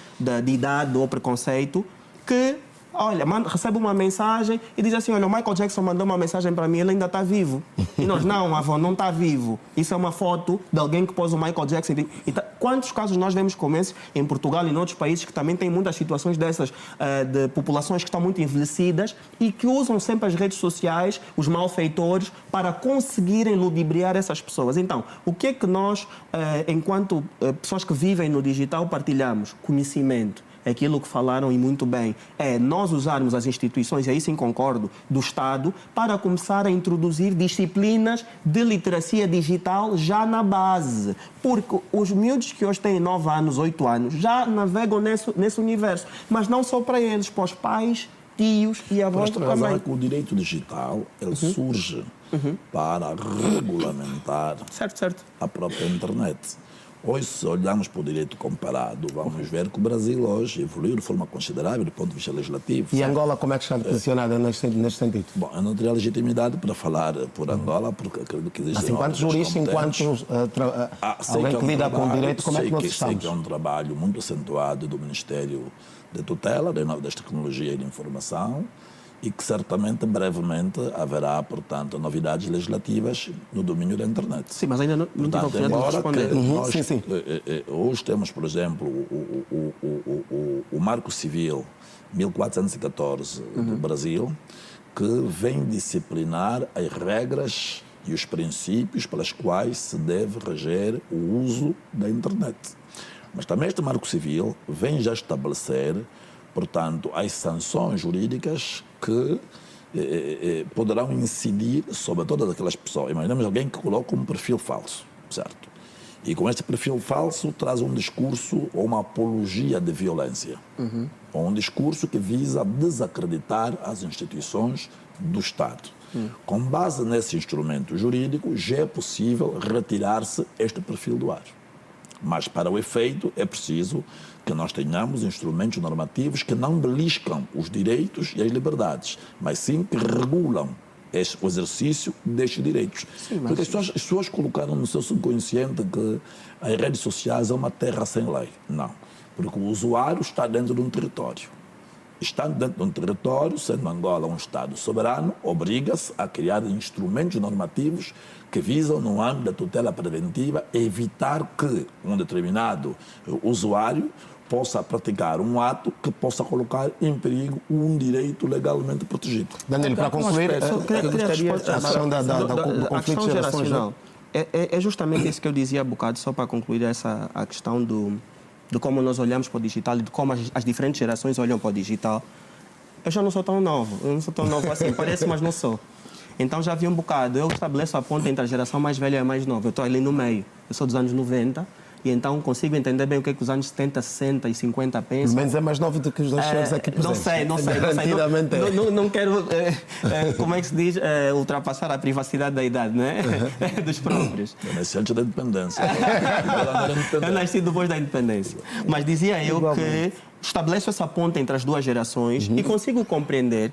idade ou preconceito, que, olha, recebe uma mensagem e diz assim, olha, o Michael Jackson mandou uma mensagem para mim, ele ainda está vivo. E nós, não, avó, não está vivo. Isso é uma foto de alguém que pôs o Michael Jackson. Quantos casos nós vemos como esse em Portugal e em outros países que também têm muitas situações dessas, de populações que estão muito envelhecidas e que usam sempre as redes sociais, os malfeitores, para conseguirem ludibriar essas pessoas. Então, o que é que nós, enquanto pessoas que vivem no digital, partilhamos? Conhecimento. Aquilo que falaram e muito bem, é nós usarmos as instituições, e aí sim concordo, do Estado, para começar a introduzir disciplinas de literacia digital já na base. Porque os miúdos que hoje têm 9 anos, 8 anos, já navegam nesse universo. Mas não só para eles, para os pais, tios e avós também. O direito digital, ele surge para regulamentar a própria internet. Hoje, se olharmos para o direito comparado, vamos ver que o Brasil hoje evoluiu de forma considerável do ponto de vista legislativo. E Angola, como é que está posicionada neste sentido? Bom, eu não teria legitimidade para falar por Angola, porque acredito que existe... Assim, enquanto jurista, enquanto alguém que lida com o direito, como é que nós estamos? Sei que é um trabalho muito acentuado do Ministério de Tutela, das Tecnologias e da Informação, e que certamente brevemente haverá, portanto, novidades legislativas no domínio da internet. Sim, mas ainda não tive a Portanto, oportunidade de embora responder. que nós, sim. hoje temos, por exemplo, o Marco Civil 1414 do Brasil, que vem disciplinar as regras e os princípios pelas quais se deve reger o uso da internet. Mas também este Marco Civil vem já estabelecer, portanto, as sanções jurídicas que poderão incidir sobre todas aquelas pessoas. Imaginemos alguém que coloca um perfil falso, certo? E com este perfil falso traz um discurso ou uma apologia de violência. Ou um discurso que visa desacreditar as instituições do Estado. Com base nesse instrumento jurídico, já é possível retirar-se este perfil do ar. Mas, para o efeito, é preciso que nós tenhamos instrumentos normativos que não beliscam os direitos e as liberdades, mas sim que regulam o exercício destes direitos. Sim, mas... Porque as pessoas colocaram no seu subconsciente que as redes sociais é uma terra sem lei. Não. Porque o usuário está dentro de um território. Estando dentro de um território, sendo Angola um Estado soberano, obriga-se a criar instrumentos normativos que visam, no âmbito da tutela preventiva, evitar que um determinado usuário possa praticar um ato que possa colocar em perigo um direito legalmente protegido. Danilo, para concluir, a questão do conflito geracional. É justamente isso que eu dizia há bocado, só para concluir a questão de como nós olhamos para o digital e de como as diferentes gerações olham para o digital. Eu já não sou tão novo, assim, parece, mas não sou. Então já vi um bocado, eu estabeleço a ponta entre a geração mais velha e a mais nova, eu estou ali no meio, eu sou dos anos 90, e então consigo entender bem o que é que os anos 70, 60 e 50 pensam. Pelo menos é mais novo do que os dois senhores aqui presentes. Não sei. Não quero, como é que se diz, ultrapassar a privacidade da idade, né? Dos próprios. Eu nasci antes da independência. Eu nasci depois da independência. Mas dizia eu que estabeleço essa ponta entre as duas gerações e consigo compreender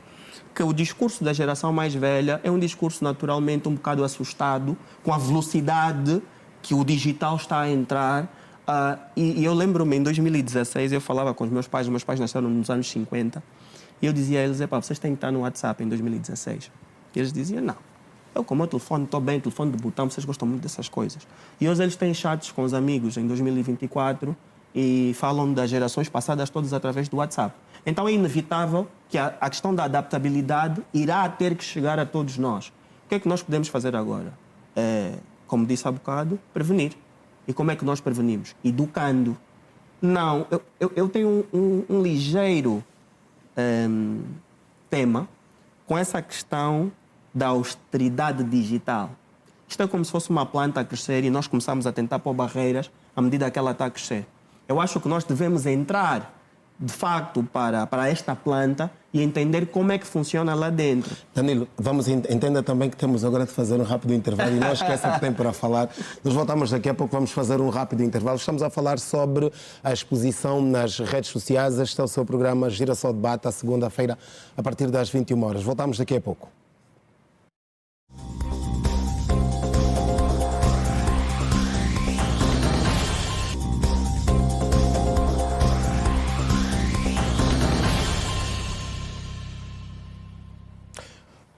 que o discurso da geração mais velha é um discurso naturalmente um bocado assustado com a velocidade que o digital está a entrar. E eu lembro-me, em 2016, eu falava com os meus pais nasceram nos anos 50, e eu dizia a eles, vocês têm que estar no WhatsApp em 2016. E eles diziam, não, eu com o meu telefone estou bem, telefone de botão, vocês gostam muito dessas coisas. E hoje eles têm chats com os amigos em 2024 e falam das gerações passadas todas através do WhatsApp. Então é inevitável que a questão da adaptabilidade irá ter que chegar a todos nós. O que é que nós podemos fazer agora? Como disse há bocado, prevenir. E como é que nós prevenimos? Educando. Não, eu tenho um ligeiro tema com essa questão da austeridade digital. Isto é como se fosse uma planta a crescer e nós começamos a tentar pôr barreiras à medida que ela está a crescer. Eu acho que nós devemos entrar, de facto, para esta planta e entender como é que funciona lá dentro. Danilo, entenda também que temos agora de fazer um rápido intervalo e não esqueça que tem para falar. Nós voltamos daqui a pouco, vamos fazer um rápido intervalo. Estamos a falar sobre a exposição nas redes sociais. Este é o seu programa Girassol Debate, à segunda-feira, a partir das 21 horas. Voltamos daqui a pouco.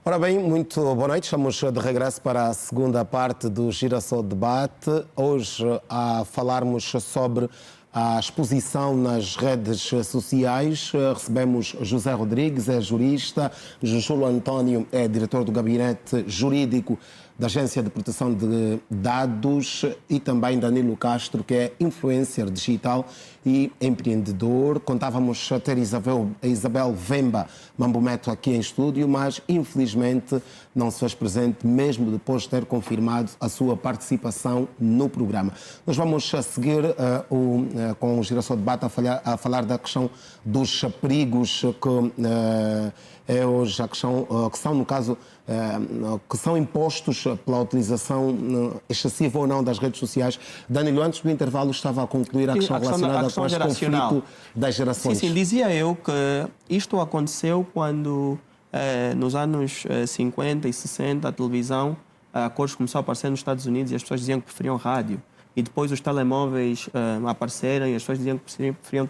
Ora bem, muito boa noite. Estamos de regresso para a segunda parte do Girassol Debate. Hoje a falarmos sobre a exposição nas redes sociais. Recebemos José Rodrigues, é jurista, Júlio António é diretor do gabinete jurídico da Agência de Proteção de Dados e também Danilo Castro, que é influencer digital e empreendedor. Contávamos ter Isabel Vemba Mambometo aqui em estúdio, mas infelizmente não se fez presente, mesmo depois de ter confirmado a sua participação no programa. Nós vamos seguir com o Girassol Debate a falar da questão dos perigos que é hoje a questão que são, no caso, que são impostos pela utilização excessiva ou não das redes sociais. Danilo, antes do intervalo estava a concluir a questão relacionada com este conflito das gerações. Sim, dizia eu que isto aconteceu quando, nos anos 50 e 60, a televisão, a cores começou a aparecer nos Estados Unidos e as pessoas diziam que preferiam rádio. e depois os telemóveis apareceram e as pessoas diziam que preferiam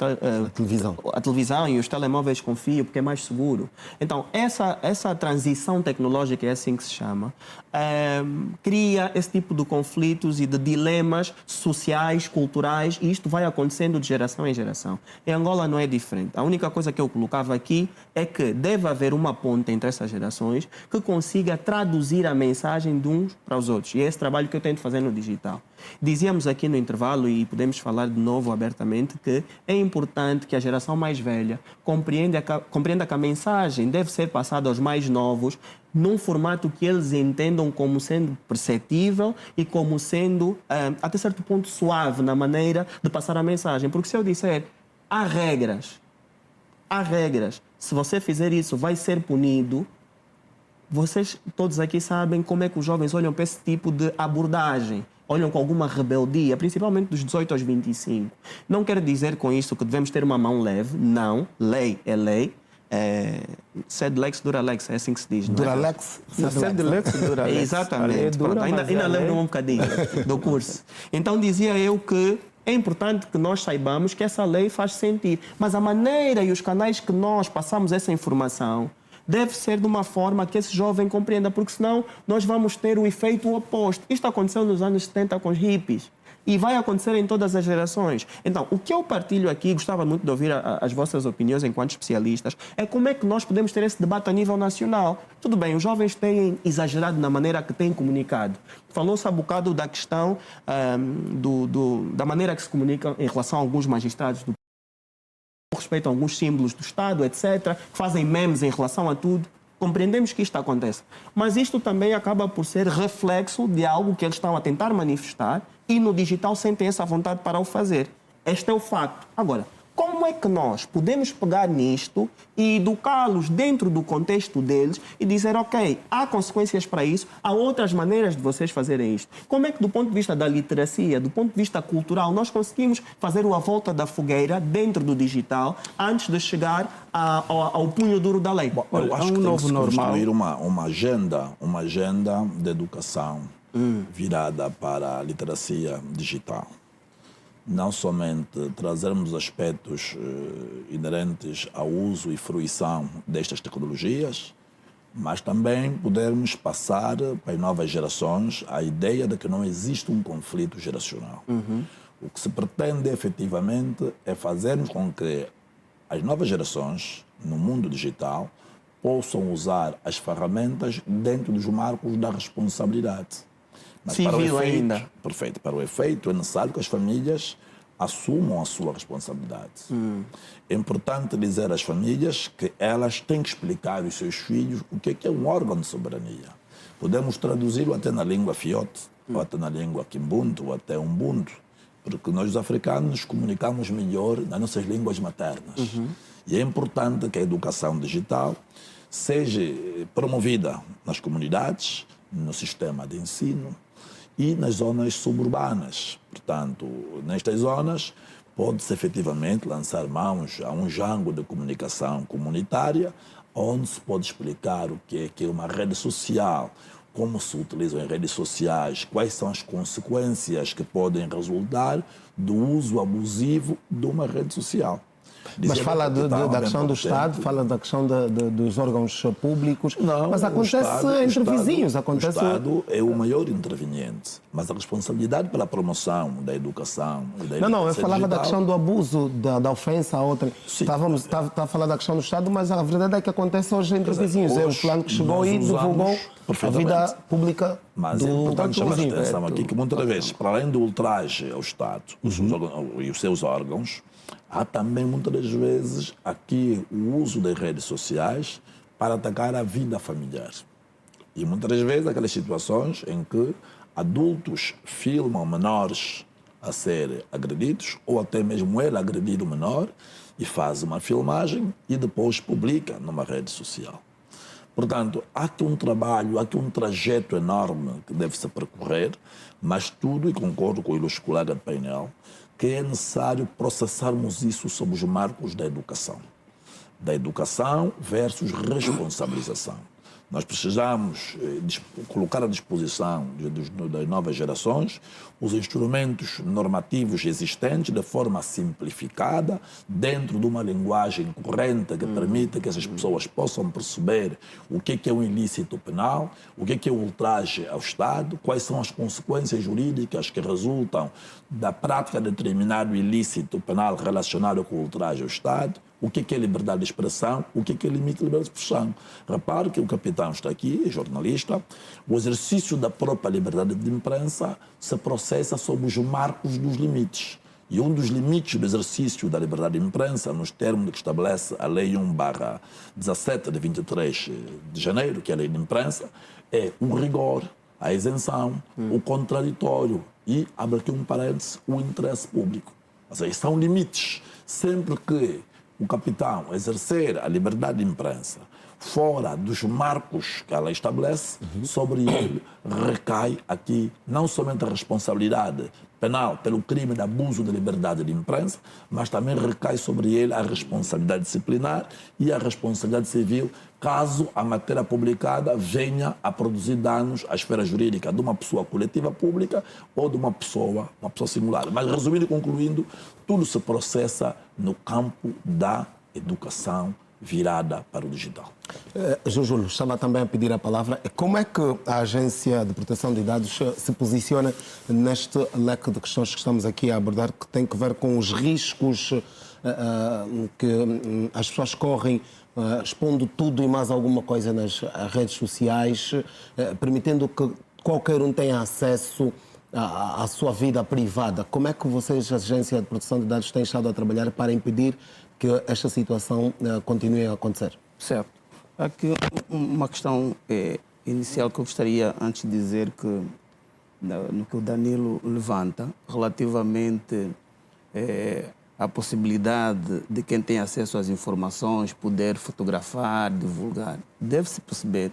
A televisão. e os telemóveis com fio porque é mais seguro. Então, essa transição tecnológica, é assim que se chama, cria esse tipo de conflitos e de dilemas sociais, culturais, e isto vai acontecendo de geração em geração. Em Angola não é diferente. A única coisa que eu colocava aqui é que deve haver uma ponte entre essas gerações que consiga traduzir a mensagem de uns para os outros. E é esse trabalho que eu tento fazer no digital. Dizíamos aqui no intervalo, e podemos falar de novo abertamente, que é importante que a geração mais velha compreenda que a mensagem deve ser passada aos mais novos num formato que eles entendam como sendo perceptível e como sendo, até certo ponto, suave na maneira de passar a mensagem. Porque se eu disser, há regras, se você fizer isso vai ser punido, vocês todos aqui sabem como é que os jovens olham para esse tipo de abordagem. Olham com alguma rebeldia, principalmente dos 18 aos 25. Não quero dizer com isso que devemos ter uma mão leve. Não. Lei é lei. Sed lex dura lex, é assim que se diz, não é? Dura lex, Sed lex, dura lex. Exatamente. Dura, Pronto, ainda lembro um bocadinho do curso. Então dizia eu que é importante que nós saibamos que essa lei faz sentido. Mas a maneira e os canais que nós passamos essa informação deve ser de uma forma que esse jovem compreenda, porque senão nós vamos ter o efeito oposto. Isto aconteceu nos anos 70 com os hippies e vai acontecer em todas as gerações. Então, o que eu partilho aqui, gostava muito de ouvir as vossas opiniões enquanto especialistas, é como é que nós podemos ter esse debate a nível nacional. Tudo bem, os jovens têm exagerado na maneira que têm comunicado. Falou-se há bocado da questão da maneira que se comunicam em relação a alguns magistrados do respeito a alguns símbolos do Estado, etc., que fazem memes em relação a tudo. Compreendemos que isto acontece. Mas isto também acaba por ser reflexo de algo que eles estão a tentar manifestar e no digital sentem essa vontade para o fazer. Este é o facto. Agora, como é que nós podemos pegar nisto e educá-los dentro do contexto deles e dizer, ok, há consequências para isso, há outras maneiras de vocês fazerem isto. Como é que, do ponto de vista da literacia, do ponto de vista cultural, nós conseguimos fazer a volta da fogueira dentro do digital antes de chegar ao punho duro da lei? Bom, eu acho que tem que se construir uma agenda de educação virada para a literacia digital. Não somente trazermos aspectos inerentes ao uso e fruição destas tecnologias, mas também podermos passar para as novas gerações a ideia de que não existe um conflito geracional. O que se pretende efetivamente é fazermos com que as novas gerações, no mundo digital, possam usar as ferramentas dentro dos marcos da responsabilidade. Mas civil para o efeito, ainda. Perfeito. Para o efeito, é necessário que as famílias assumam a sua responsabilidade. É importante dizer às famílias que elas têm que explicar aos seus filhos o que é um órgão de soberania. Podemos traduzi-lo até na língua fiote, ou até na língua kimbuntu, ou até umbundo, porque nós, os africanos, nos comunicamos melhor nas nossas línguas maternas. E é importante que a educação digital seja promovida nas comunidades, no sistema de ensino, e nas zonas suburbanas. Portanto, nestas zonas, pode-se efetivamente lançar mãos a um jango de comunicação comunitária, onde se pode explicar o que é uma rede social, como se utilizam as redes sociais, quais são as consequências que podem resultar do uso abusivo de uma rede social. Mas fala da questão do Estado, fala da questão dos órgãos públicos, não, mas acontece entre vizinhos. Acontece... O Estado é o maior interveniente, mas a responsabilidade pela promoção da educação e da Não, eu falava digital, da questão do abuso, da ofensa a outra. Estava a falar da questão do Estado, mas a verdade é que acontece hoje entre vizinhos. É o fulano que chegou e divulgou a vida pública mas do é importante chamar a vizinho. atenção aqui que muitas vezes, para além do ultraje ao Estado e os seus órgãos, há também muitas das vezes aqui o uso das redes sociais para atacar a vida familiar. E muitas das vezes aquelas situações em que adultos filmam menores a serem agredidos, ou até mesmo ele agredir o menor e faz uma filmagem e depois publica numa rede social. Portanto, há aqui um trabalho, há aqui um trajeto enorme que deve-se percorrer, mas tudo, e concordo com o ilustre colega de painel, que é necessário processarmos isso sob os marcos da educação. Da educação versus responsabilização. Nós precisamos colocar à disposição das novas gerações os instrumentos normativos existentes de forma simplificada, dentro de uma linguagem corrente que permita que essas pessoas possam perceber o que é um ilícito penal, o que é o ultraje ao Estado, quais são as consequências jurídicas que resultam da prática de determinado ilícito penal relacionado com o ultraje ao Estado, o que é liberdade de expressão, o que é limite de liberdade de expressão. Repare que o capitão está aqui, é jornalista, o exercício da própria liberdade de imprensa se processa sob os marcos dos limites. E um dos limites do exercício da liberdade de imprensa, nos termos que estabelece a Lei 1/17 de 23 de janeiro, que é a Lei de Imprensa, é o rigor, a isenção, o contraditório e, abre aqui um parênteses, o interesse público. Ou seja, são limites. Sempre que o capitão exercer a liberdade de imprensa fora dos marcos que a lei estabelece, sobre ele recai aqui não somente a responsabilidade penal pelo crime de abuso de liberdade de imprensa, mas também recai sobre ele a responsabilidade disciplinar e a responsabilidade civil, caso a matéria publicada venha a produzir danos à esfera jurídica de uma pessoa coletiva pública ou de uma pessoa singular. Mas, resumindo e concluindo, tudo se processa no campo da educação virada para o digital. Júlio, estava também a pedir a palavra. Como é que a Agência de Proteção de Dados se posiciona neste leque de questões que estamos aqui a abordar, que tem que ver com os riscos que as pessoas correm expondo tudo e mais alguma coisa nas redes sociais, permitindo que qualquer um tenha acesso à sua vida privada? Como é que vocês, a Agência de Proteção de Dados, têm estado a trabalhar para impedir que esta situação continue a acontecer? Certo. Aqui uma questão inicial que eu gostaria, antes de dizer que no que o Danilo levanta, relativamente à possibilidade de quem tem acesso às informações poder fotografar, divulgar. Deve-se perceber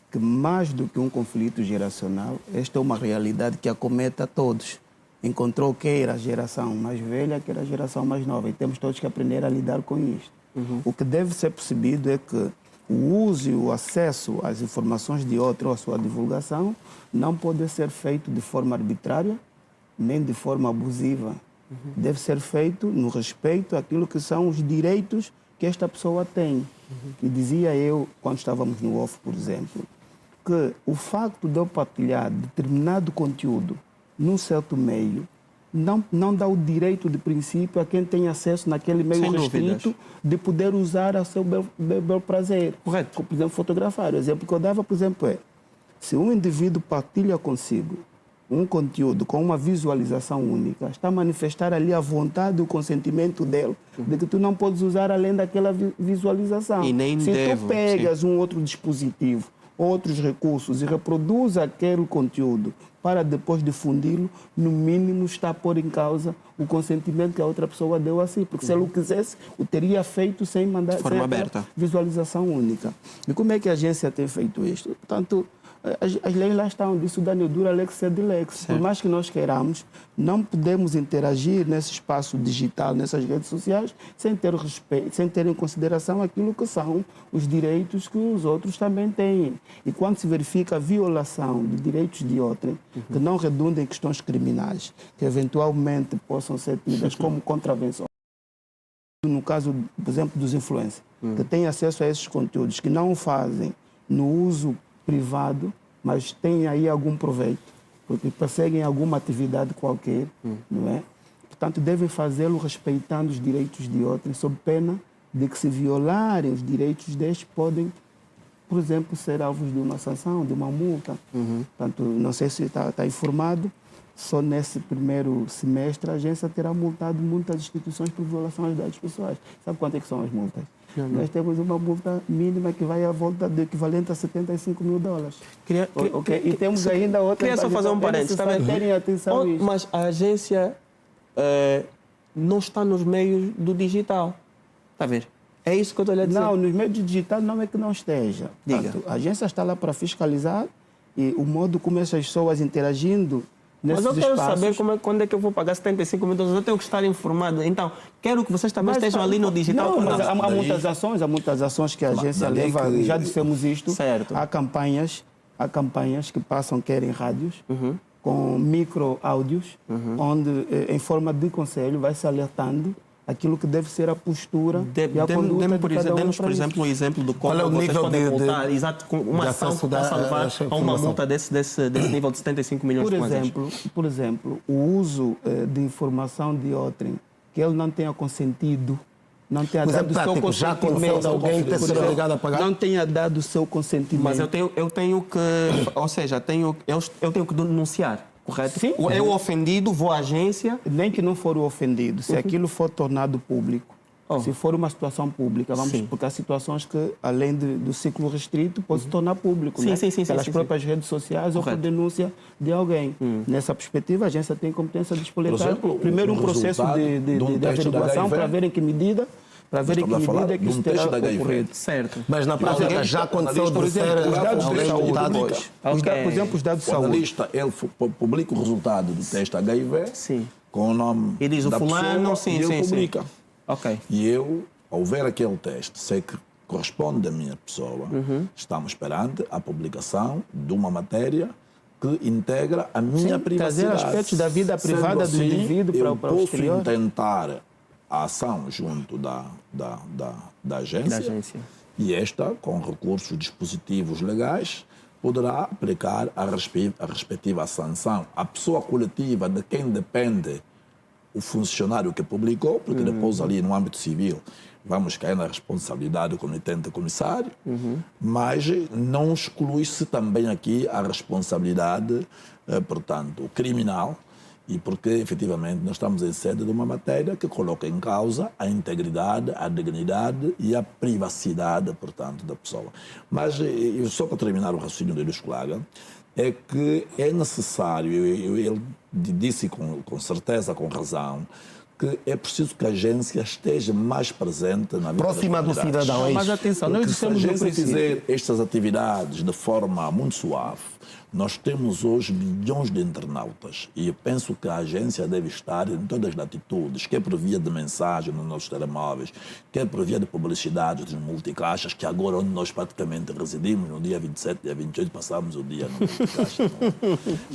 que, mais do que um conflito geracional, esta é uma realidade que acomete a todos. Encontrou quer a geração mais velha, quer a geração mais nova. E temos todos que aprender a lidar com isto. O que deve ser percebido é que o uso e o acesso às informações de outro ou à sua divulgação não pode ser feito de forma arbitrária, nem de forma abusiva. Deve ser feito no respeito àquilo que são os direitos que esta pessoa tem. E dizia eu, quando estávamos no off, por exemplo, que o facto de eu partilhar determinado conteúdo num certo meio não dá o direito de princípio a quem tem acesso naquele meio Sem restrito dúvidas. de poder usar a seu bel prazer. Correto. Por exemplo, fotografar. O exemplo que eu dava, por exemplo, é se um indivíduo partilha consigo um conteúdo com uma visualização única, está a manifestar ali a vontade e o consentimento dele de que tu não podes usar além daquela visualização. E nem se devo, tu pegas um outro dispositivo, outros recursos e reproduz aquele conteúdo para depois difundi-lo, no mínimo está a pôr em causa o consentimento que a outra pessoa deu a si. Porque se ele o quisesse, o teria feito sem mandar De forma sem aberta. visualização única. E como é que a agência tem feito isto? Portanto, as leis lá estão, disse o Daniel, dura lex sed lex. Por mais que nós queiramos, não podemos interagir nesse espaço digital, nessas redes sociais, sem ter respeito, sem ter em consideração aquilo que são os direitos que os outros também têm. E quando se verifica a violação de direitos de outrem, que não redundem em questões criminais, que eventualmente possam ser tidas como contravenções, no caso, por exemplo, dos influencers, que têm acesso a esses conteúdos, que não o fazem no uso privado, mas têm aí algum proveito, porque perseguem alguma atividade qualquer, não é? Portanto, devem fazê-lo respeitando os direitos de outros, sob pena de que, se violarem os direitos destes, podem, por exemplo, ser alvos de uma sanção, de uma multa. Portanto, não sei se está informado, só nesse primeiro semestre a agência terá multado muitas instituições por violação aos dados pessoais. Sabe quanto é que são as multas? Nós temos uma multa mínima que vai à volta do equivalente a $75 mil. E temos ainda outras... Queria só fazer um parênteses. Terem atenção a isto. Mas a agência não está nos meios do digital. Está a ver? É isso que eu estou a dizer. Não, nos meios digitais não é que não esteja. Diga. Portanto, a agência está lá para fiscalizar e o modo como essas pessoas interagindo Mas eu nesses quero espaços. saber quando é que eu vou pagar 75 mil dólares. Eu tenho que estar informado. Então, quero que vocês também estejam ali no digital. Não, mas há daí- muitas ações que a agência daí leva, que- já dissemos isto. Certo. Há campanhas que passam, quer em rádios, com micro áudios, onde, em forma de conselho, vai se alertando aquilo que deve ser a postura e a conduta de cada um. Demos, por para exemplo, um exemplo do como Qual é o vocês nível podem de- multar, exato, com uma de ação acesso que possa da- levar essa a uma informação? multa desse nível de 75 milhões de kwanzas. Por exemplo, o uso de informação de outrem que ele não tenha consentido, não tenha Mas é dado o seu prático, já aconteceu consentimento, de alguém ter sido obrigado a pagar? não tenha dado o seu consentimento. Mas eu tenho que, ou seja, eu tenho que denunciar, correto? Sim. Eu ofendido, vou à agência. Nem que não for o ofendido, se aquilo for tornado público, Oh. se for uma situação pública, Sim. porque há situações que, além do ciclo restrito, pode se tornar público, Sim, né? sim, sim, pelas sim, próprias redes sociais ou por Correto. denúncia de alguém. Nessa perspectiva, a agência tem competência de espoletar, exemplo, primeiro um o processo resultado de de um teste da averiguação HIV, para ver em que medida, estamos a falar que de um isso terá teste da HIV. ocorrido. Certo. Mas na prática já aconteceu por de exemplo, ser os dados alguém de saúde multado? pública. Ok. Por exemplo, os dados de O saúde. analista, ele publica o resultado do teste HIV Sim. com o nome E diz o da fulano, pessoa sim, e ele sim, sim. publica. Ok. E eu, ao ver aquele teste, sei que corresponde à minha pessoa. Estamos perante a publicação de uma matéria que integra a minha privacidade. trazer aspectos da vida privada Sendo do assim, indivíduo eu para o posso exterior. intentar a ação junto da agência, Da agência. e esta, com recursos dispositivos legais, poderá aplicar a respectiva sanção. A pessoa coletiva de quem depende o funcionário que publicou, porque depois ali no âmbito civil vamos cair na responsabilidade do comitente comissário, mas não exclui-se também aqui a responsabilidade, portanto, criminal, e porque efetivamente nós estamos em sede de uma matéria que coloca em causa a integridade, a dignidade e a privacidade, portanto, da pessoa. Mas, só para terminar o raciocínio de Luís Claga, é que é necessário, ele disse com certeza, com razão, que é preciso que a agência esteja mais presente na vida Próxima das do comunidades. cidadão, é Mas isso? atenção, nós Porque se a dissemos no agência princípio. fizer estas atividades de forma muito suave, nós temos hoje milhões de internautas e eu penso que a agência deve estar em todas as latitudes, quer por via de mensagem nos nossos telemóveis, quer por via de publicidade dos multicaixas, que agora onde nós praticamente residimos, no dia 27, dia 28, passamos o dia no multicaixa.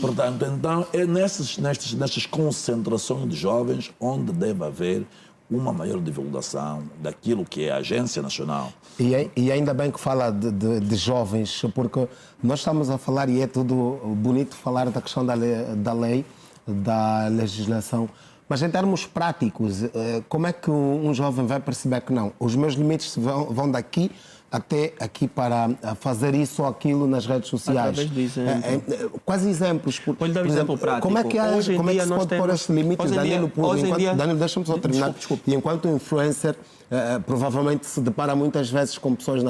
Portanto, então, é nestas concentrações de jovens onde deve haver uma maior divulgação daquilo que é a Agência Nacional. E ainda bem que fala de jovens, porque nós estamos a falar, e é tudo bonito falar da questão da lei, da legislação, mas em termos práticos, como é que um jovem vai perceber que não? Os meus limites vão daqui até aqui para fazer isso ou aquilo nas redes sociais. Através do exemplo. Quais exemplos? Vou-lhe dar um exemplo prático. Como é que, Hoje em como é que dia se nós pode pôr temos- esse limite? hoje em Danilo, dia- hoje em dia- Danilo, deixa-me só terminar. Desculpe. E enquanto influencer, provavelmente se depara muitas vezes com pessoas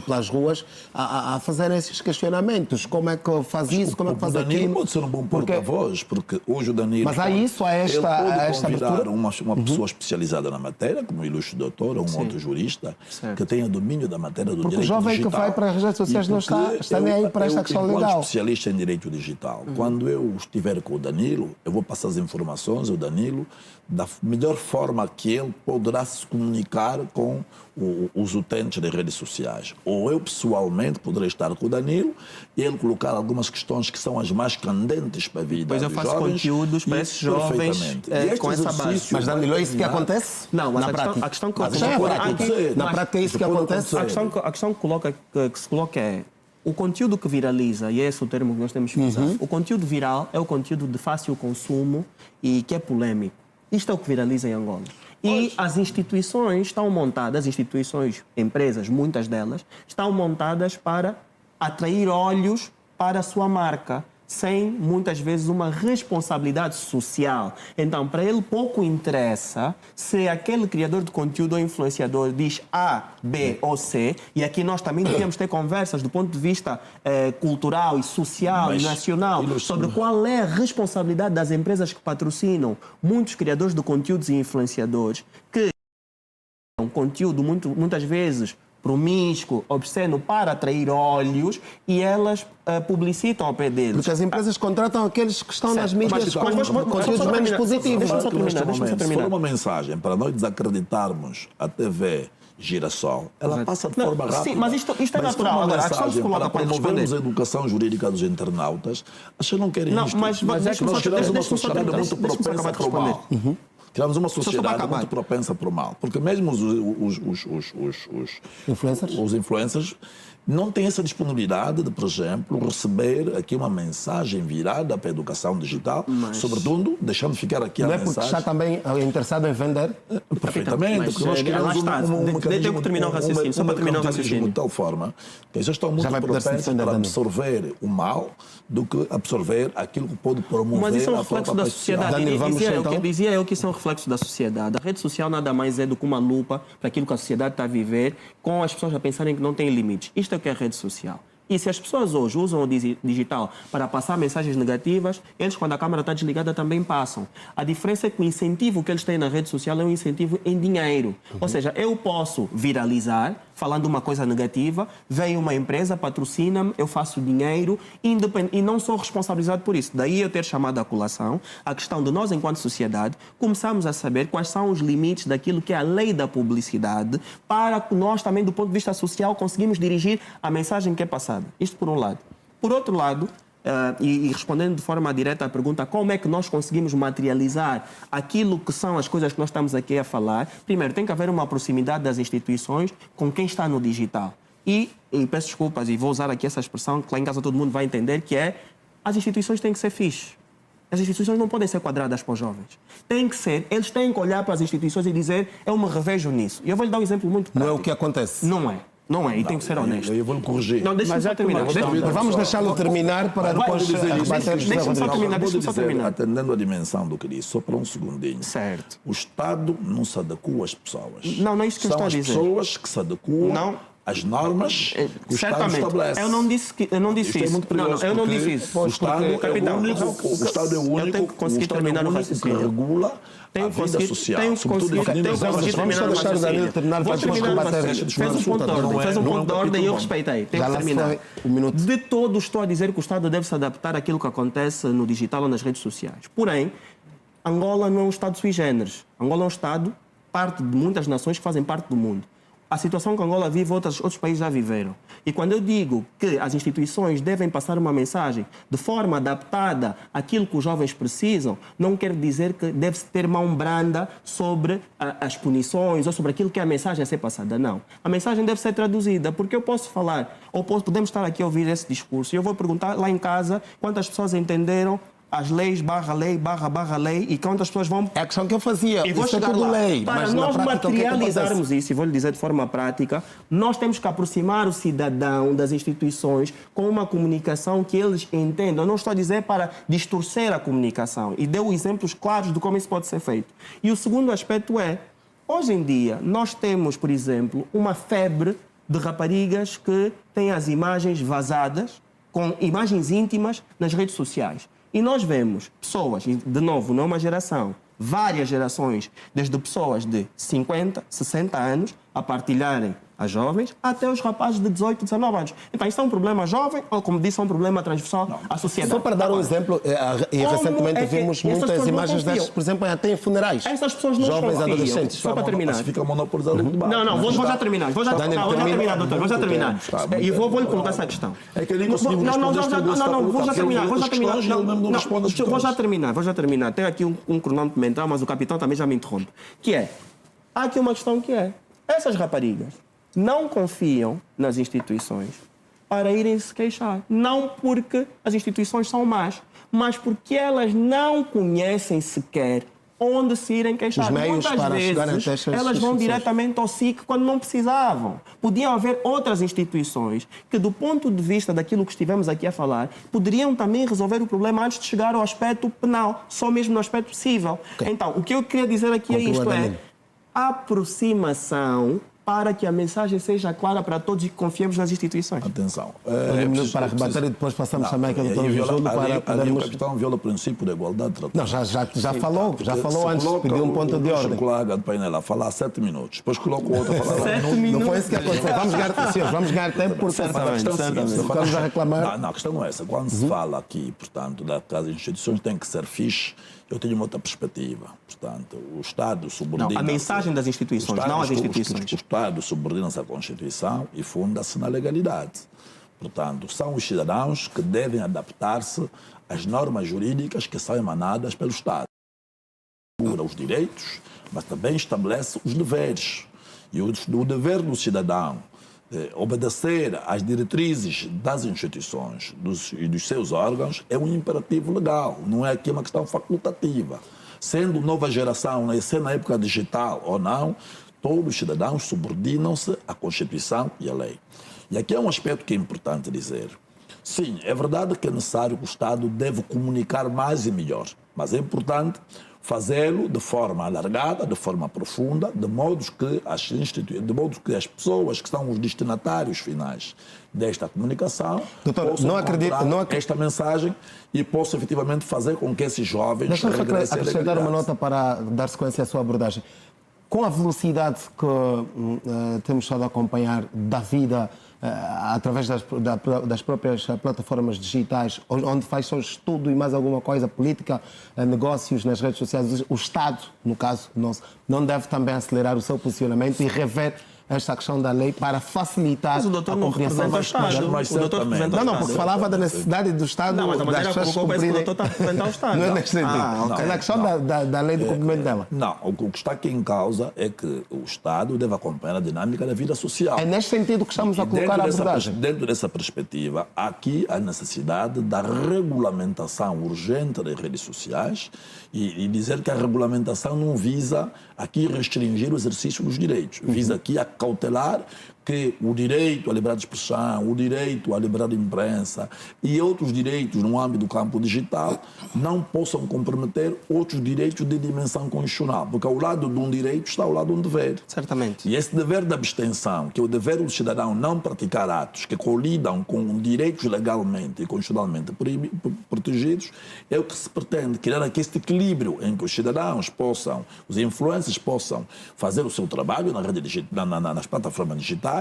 pelas ruas a fazerem esses questionamentos. Como é que faz isso? Como é que faz O Danilo aquilo? pode ser um bom Porque- porta-voz, porque hoje o Danilo... Mas há isso, há esta- ele há pode esta convidar abertura? uma pessoa especializada na matéria, como o ilustre doutor ou um outro jurista, Certo. que tenha domínio da matéria do Porque o direito jovem que digital. vai para as redes sociais E não está porque nem aí para esta questão enquanto legal. especialista em direito digital, quando eu estiver com o Danilo, eu vou passar as informações ao Danilo da melhor forma que ele poderá se comunicar com os utentes das redes sociais. Ou eu, pessoalmente, poderei estar com o Danilo e ele colocar algumas questões que são as mais candentes para a vida Pois eu dos faço jovens. conteúdos para esses jovens, Perfeitamente. com E este essa base. exercício Mas, Danilo, é isso que vai acontece? Não, mas na a prática. questão que eu Mas Já é pode prático. acontecer. Na prática é isso que Pode acontece? acontecer. A questão que se coloca é o conteúdo que viraliza, e é esse o termo que nós temos que usar. O conteúdo viral é o conteúdo de fácil consumo e que é polêmico. Isto é o que viraliza em Angola. E as instituições estão montadas, empresas, muitas delas, estão montadas para atrair olhos para a sua marca, sem muitas vezes uma responsabilidade social. Então, para ele pouco interessa se aquele criador de conteúdo ou influenciador diz A, B ou C, e aqui nós também devíamos ter conversas do ponto de vista cultural e social Mas, e nacional sobre qual é a responsabilidade das empresas que patrocinam muitos criadores de conteúdos e influenciadores que um conteúdo muitas vezes promíscuo, obsceno para atrair olhos e elas publicitam ao pé deles. Porque as empresas contratam aqueles que estão nas Certo. mídias com Mas conteúdos menos positivos. Deixa-me só terminar, Neste deixa-me só momento, se terminar. for uma mensagem para nós desacreditarmos a TV Girassol, ela Correto. passa de Não, forma sim, rápida. mas isto é se for natural. uma Agora, a questão se mensagem coloca para para promovermos a responder. educação jurídica dos internautas, vocês não querem Não, isto. mas deixa-me nós só- queremos uma deixa-me só sociedade terminar, muito deixa-me só propensa acabar de para o mal. responder. Queremos uma só para sociedade acabar. muito propensa para o mal. Porque mesmo Influencers? os influencers não têm essa disponibilidade de, por exemplo, receber aqui uma mensagem virada para a educação digital, sobretudo deixando ficar aqui a Não é porque mensagem. está também interessado em vender? Perfeitamente, Mas, porque nós lá queremos está. Deixa eu terminar o raciocínio, só para terminar o raciocínio. de tal forma que eles estão muito Já vai poder se propensos defender, para Dani. absorver o mal do que absorver aquilo que pode promover Mas isso é um a reflexo própria da sociedade. Dani, vamos Dizia eu então? que dizia eu que isso é um reflexo da sociedade. A rede social nada mais é do que uma lupa para aquilo que a sociedade está a viver, com as pessoas a pensarem que não tem limites. Isto é o que é a rede social. E se as pessoas hoje usam o digital para passar mensagens negativas, eles, quando a câmara está desligada, também passam. A diferença é que o incentivo que eles têm na rede social é um incentivo em dinheiro. Ou seja, eu posso viralizar falando uma coisa negativa, vem uma empresa, patrocina-me, eu faço dinheiro e não sou responsabilizado por isso. Daí eu ter chamado a colação a questão de nós, enquanto sociedade, começarmos a saber quais são os limites daquilo que é a lei da publicidade para que nós também, do ponto de vista social, conseguimos dirigir a mensagem que é passada. Isto por um lado. Por outro lado, e respondendo de forma direta à pergunta como é que nós conseguimos materializar aquilo que são as coisas que nós estamos aqui a falar, primeiro tem que haver uma proximidade das instituições com quem está no digital. E peço desculpas e vou usar aqui essa expressão que lá em casa todo mundo vai entender, que é as instituições têm que ser fixe. As instituições não podem ser quadradas para os jovens. Tem que ser, eles têm que olhar para as instituições e dizer eu me revejo nisso. E eu vou lhe dar um exemplo muito prático. Não é o que acontece. Não é. Não é, e tem que ser honesto. Eu vou lhe corrigir. Não, deixa-me Mas só é que uma terminar. questão- Mas vamos deixá-lo terminar para depois rebater. Deixa-me só terminar, deixa-me só terminar. Atendendo a dimensão do que disse, só para um segundinho. Certo. O Estado não se adequa às pessoas. Não, não é isso que eu estou a dizer. São as pessoas que se adequam Não. às normas que o Estado Certamente. estabelece. Eu não disse Isto é isso. muito Não, perigoso, eu não porque disse isso. O Estado é Capitão, o único, o Estado é o eu único, tenho que conseguir terminar o que raciocínio. regula a vida social. Tenho que sobretudo conseguir definindo as terminar normas. o Vamos só deixar o Danilo raciocínio. terminar Vou para depois terminar o rebater. raciocínio. Fez um ponto de Não ordem, é- fez um não é ponto de um ordem e eu capítulo respeitei. Tenho Já que lá se terminar. foi o minuto. De todo estou a dizer que o Estado deve se adaptar àquilo que acontece no digital ou nas redes sociais. Porém, Angola não é um Estado sui generis. Angola é um Estado, parte de muitas nações que fazem parte do mundo. A situação que Angola vive, outros países já viveram. E quando eu digo que as instituições devem passar uma mensagem de forma adaptada àquilo que os jovens precisam, não quer dizer que deve-se ter mão branda sobre as punições ou sobre aquilo que é a mensagem a ser passada. Não. A mensagem deve ser traduzida, porque eu posso falar, ou podemos estar aqui a ouvir esse discurso, e eu vou perguntar lá em casa quantas pessoas entenderam as leis, barra lei, barra lei, e quantas pessoas vão... É a questão que eu fazia. E vou Isso é chegar tudo lá. lei. Para Mas na nós prática, o que é que acontece? materializarmos isso, e vou lhe dizer de forma prática, nós temos que aproximar o cidadão das instituições com uma comunicação que eles entendam. Eu não estou a dizer para distorcer a comunicação. E deu exemplos claros de como isso pode ser feito. E o segundo aspecto é, hoje em dia, nós temos, por exemplo, uma febre de raparigas que têm as imagens vazadas, com imagens íntimas nas redes sociais. E nós vemos pessoas, e de novo, não uma geração, várias gerações, desde pessoas de 50, 60 anos, a partilharem as jovens, até os rapazes de 18, 19 anos. Então, isso é um problema jovem ou, como disse, é um problema transversal à sociedade? Só para dar um exemplo, e Como recentemente é que vimos essas muitas pessoas não imagens confiam? destas, por exemplo, até em funerais. Essas pessoas não Jovens confiam. adolescentes. Só para terminar. Mas fica monopolizado o debate. Não, vou já terminar. Vou já Daniel, terminar, termina. doutor. Vou já terminar. E vou-lhe colocar essa questão. É que eu nem conseguimos responder as perguntas que Não, vou já está a terminar. Vou já terminar. questões e ele mesmo não responde as Vou já questões. terminar. Tenho aqui um cronômetro mental, mas o capitão também já me interrompe. Que é, há aqui uma questão que é, essas raparigas não confiam nas instituições para irem se queixar. Não porque as instituições são más, mas porque elas não conhecem sequer onde se irem queixar. Os meios Muitas para chegarem vezes, até essas elas vão instituições. diretamente ao SIC quando não precisavam. Podiam haver outras instituições que, do ponto de vista daquilo que estivemos aqui a falar, poderiam também resolver o problema antes de chegar ao aspecto penal, só mesmo no aspecto civil. Ok. Então, o que eu queria dizer aqui é Conclua, isto, é Danilo. aproximação para que a mensagem seja clara para todos e que confiemos nas instituições. Atenção. Um minuto para rebater e depois passamos também aqui ao Dr. Júlio para Ali podermos... o capitão viola o princípio da igualdade de tratamento. Não, já falou antes, coloca pediu um ponto de o ordem. colega de painel a falar 7 minutos, depois coloca o outro a falar... Não foi isso que aconteceu. Vamos ganhar tempo porque estamos a reclamar. Não, a questão não é essa. Quando se fala aqui, portanto, que as instituições têm que ser fixe, eu tenho uma outra perspectiva. Portanto, o Estado subordina... Não, a mensagem das instituições, não as instituições. O Estado subordina-se à Constituição e funda-se na legalidade. Portanto, são os cidadãos que devem adaptar-se às normas jurídicas que são emanadas pelo Estado. Segura os direitos, mas também estabelece os deveres. E o dever do cidadão obedecer às diretrizes das instituições e dos seus órgãos é um imperativo legal, não é aqui uma questão facultativa. Sendo nova geração, sendo na época digital ou não, todos os cidadãos subordinam-se à Constituição e à lei. E aqui é um aspecto que é importante dizer. Sim, é verdade que é necessário que o Estado deve comunicar mais e melhor, mas é importante fazê-lo de forma alargada, de forma profunda, de modo que as pessoas que são os destinatários finais desta comunicação possam encontrar esta mensagem e possam efetivamente fazer com que esses jovens Deixa-me regressem à acrescentar uma legalidade. nota para dar sequência à sua abordagem. Com a velocidade que temos estado a acompanhar da vida através das próprias plataformas digitais, onde faz só estudo e mais alguma coisa, política, negócios nas redes sociais, o Estado, no caso nosso, não deve também acelerar o seu posicionamento e rever esta questão da lei para facilitar Mas o doutor a não compreensão representa o Estado. mas O doutor certamente. representa o Não, Estado. porque falava da necessidade do Estado... Não, mas a maneira como conversa que o doutor está a representar o Estado. Não é neste sentido. É na questão da lei do cumprimento dela. Não, o que está aqui em causa é que o Estado deve acompanhar a dinâmica da vida social. É neste sentido que estamos a colocar a abordagem. Dentro dessa perspectiva, há aqui a necessidade da regulamentação urgente das redes sociais e dizer que a regulamentação não visa aqui restringir o exercício dos direitos, visa aqui a cautelar que o direito à liberdade de expressão, o direito à liberdade de imprensa e outros direitos no âmbito do campo digital não possam comprometer outros direitos de dimensão constitucional, porque ao lado de um direito está ao lado de um dever. Certamente. E esse dever de abstenção, que é o dever do cidadão não praticar atos que colidam com direitos legalmente e constitucionalmente protegidos, é o que se pretende, criar aqui este equilíbrio em que os cidadãos possam, os influencers possam fazer o seu trabalho nas plataformas digitais,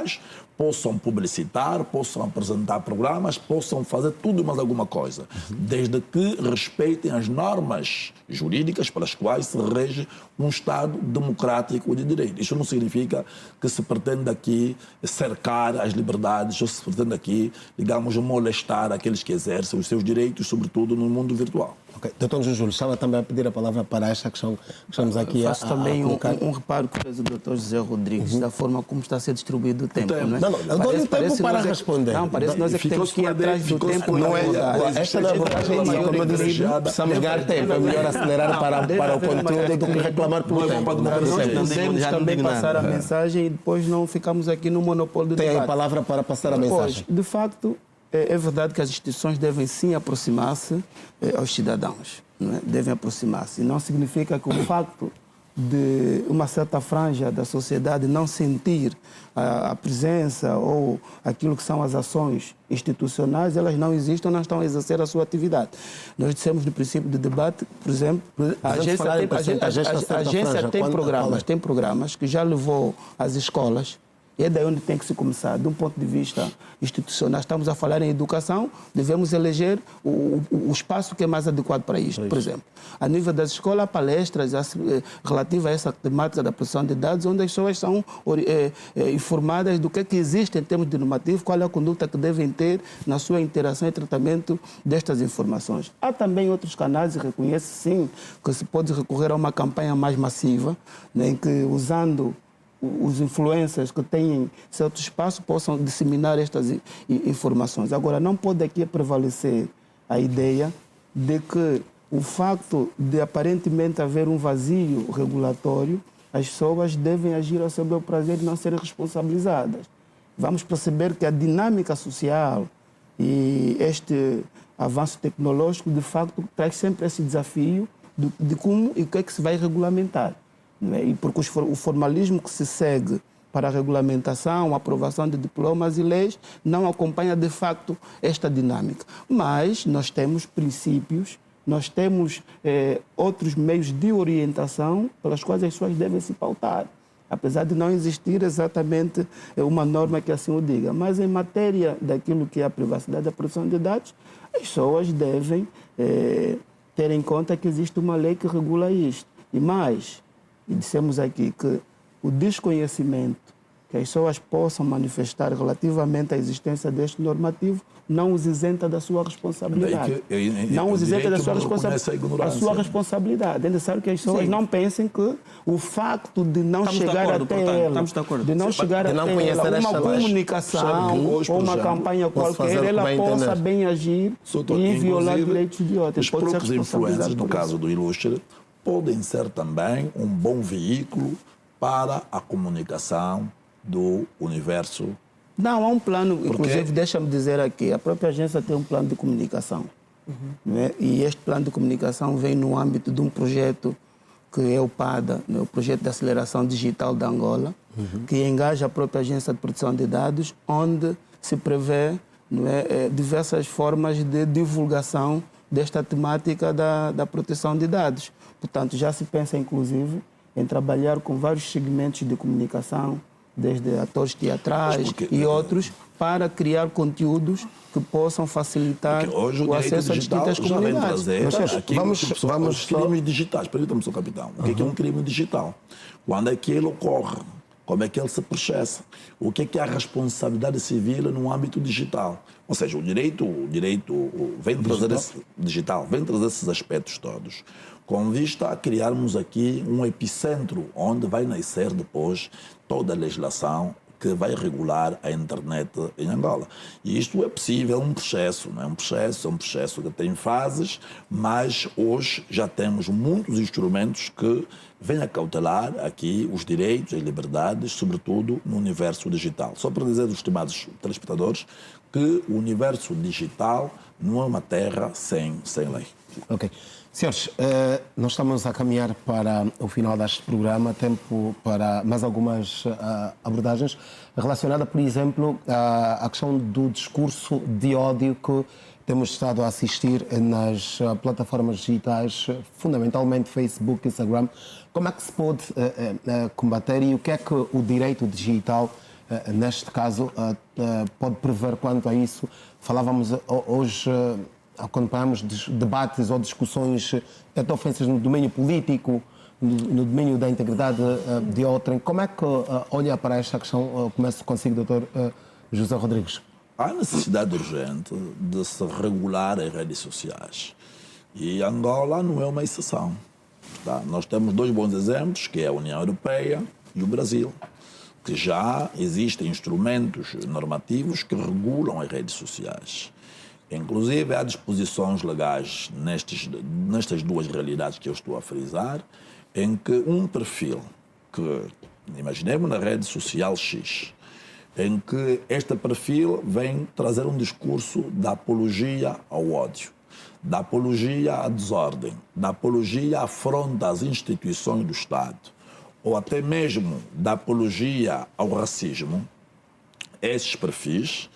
possam publicitar, possam apresentar programas, possam fazer tudo e mais alguma coisa, desde que respeitem as normas jurídicas pelas quais se rege um Estado democrático de direito. Isso não significa que se pretende aqui cercar as liberdades ou se pretende aqui, digamos, molestar aqueles que exercem os seus direitos, sobretudo no mundo virtual. Ok. Dr. Júlio, estava também a pedir a palavra para esta questão que estamos aqui Faço também colocar. um reparo que fez o Dr. José Rodrigues, da forma como está a ser distribuído o tempo. Não, é? Não, eu dou-lhe tempo para responder. Não, parece que nós é que temos que ir atrás do tempo. Não é, esta é a abordagem, e como eu disse, precisamos ganhar tempo. É melhor acelerar para o conteúdo do que reclamar pelo tempo. Nós podemos também passar a mensagem e depois não ficamos aqui no monopólio do Tem debate. a palavra para passar a mensagem. Pois, de facto, é verdade que as instituições devem sim aproximar-se aos cidadãos. Não é? Devem aproximar-se. Não significa que o facto de uma certa franja da sociedade não sentir a presença ou aquilo que são as ações institucionais, elas não existem ou não estão a exercer a sua atividade. Nós dissemos no princípio do debate, por exemplo, a agência tem programas que já levou às escolas. É daí onde tem que se começar. De um ponto de vista institucional, estamos a falar em educação, devemos eleger o espaço que é mais adequado para isto. Por exemplo, a nível das escolas, palestras relativas a essa temática da proteção de dados, onde as pessoas são informadas do que é que existe em termos de normativo, qual é a conduta que devem ter na sua interação e tratamento destas informações. Há também outros canais, e reconheço sim que se pode recorrer a uma campanha mais massiva, né, em que, usando os influencers que têm certo espaço possam disseminar estas informações. Agora, não pode aqui prevalecer a ideia de que o facto de aparentemente haver um vazio regulatório, as pessoas devem agir ao seu bel prazer e não serem responsabilizadas. Vamos perceber que a dinâmica social e este avanço tecnológico, de facto, traz sempre esse desafio de como e o que é que se vai regulamentar. E porque o formalismo que se segue para a regulamentação, a aprovação de diplomas e leis, não acompanha de facto esta dinâmica. Mas nós temos princípios, nós temos outros meios de orientação pelas quais as pessoas devem se pautar, apesar de não existir exatamente uma norma que assim o diga. Mas em matéria daquilo que é a privacidade da proteção de dados, as pessoas devem ter em conta que existe uma lei que regula isto. E mais, e dissemos aqui que o desconhecimento que as pessoas possam manifestar relativamente à existência deste normativo não os isenta da sua responsabilidade. Não os isenta da sua responsabilidade. É necessário que as pessoas não pensem que o facto de não chegar até ela, de não chegar até ela, uma comunicação ou uma campanha qualquer, ela possa bem agir e violar direitos de outros. Os próprios influencers, no caso do Ilustre, podem ser também um bom veículo para a comunicação do universo. Não, há um plano, inclusive, deixa-me dizer aqui, a própria agência tem um plano de comunicação. Né? E este plano de comunicação vem no âmbito de um projeto que é o PADA, né? O Projeto de Aceleração Digital da Angola, que engaja a própria Agência de Proteção de Dados, onde se prevê, né, diversas formas de divulgação desta temática da proteção de dados. Portanto, já se pensa, inclusive, em trabalhar com vários segmentos de comunicação, desde atores teatrais e outros, para criar conteúdos que possam facilitar o acesso a distintas comunidades. Vamos crimes digitais. Permita-me, Sr. Capitão. O que é um crime digital? Quando é que ele ocorre? Como é que ele se processa? O que é a responsabilidade civil no âmbito digital? Ou seja, o direito vem trazer esses aspectos todos, com vista a criarmos aqui um epicentro onde vai nascer depois toda a legislação que vai regular a internet em Angola. E isto é possível, é um processo, não é? Um processo que tem fases, mas hoje já temos muitos instrumentos que vêm a cautelar aqui os direitos e liberdades, sobretudo no universo digital. Só para dizer aos estimados telespectadores que o universo digital não é uma terra sem lei. Ok. Senhores, nós estamos a caminhar para o final deste programa, tempo para mais algumas abordagens relacionadas, por exemplo, à questão do discurso de ódio que temos estado a assistir nas plataformas digitais, fundamentalmente Facebook, Instagram. Como é que se pode combater e o que é que o direito digital, neste caso, pode prever quanto a isso? Falávamos hoje, acompanhamos debates ou discussões até ofensas no domínio político, no domínio da integridade de outrem. Como é que olha para esta questão? Começo consigo, Dr. José Rodrigues. Há necessidade urgente de se regular as redes sociais. E Angola não é uma exceção. Tá? Nós temos dois bons exemplos, que é a União Europeia e o Brasil, que já existem instrumentos normativos que regulam as redes sociais. Inclusive, há disposições legais nestas duas realidades que eu estou a frisar, em que um perfil que, imaginemos na rede social X, em que este perfil vem trazer um discurso da apologia ao ódio, da apologia à desordem, da apologia à afronta às instituições do Estado, ou até mesmo da apologia ao racismo, esses perfis,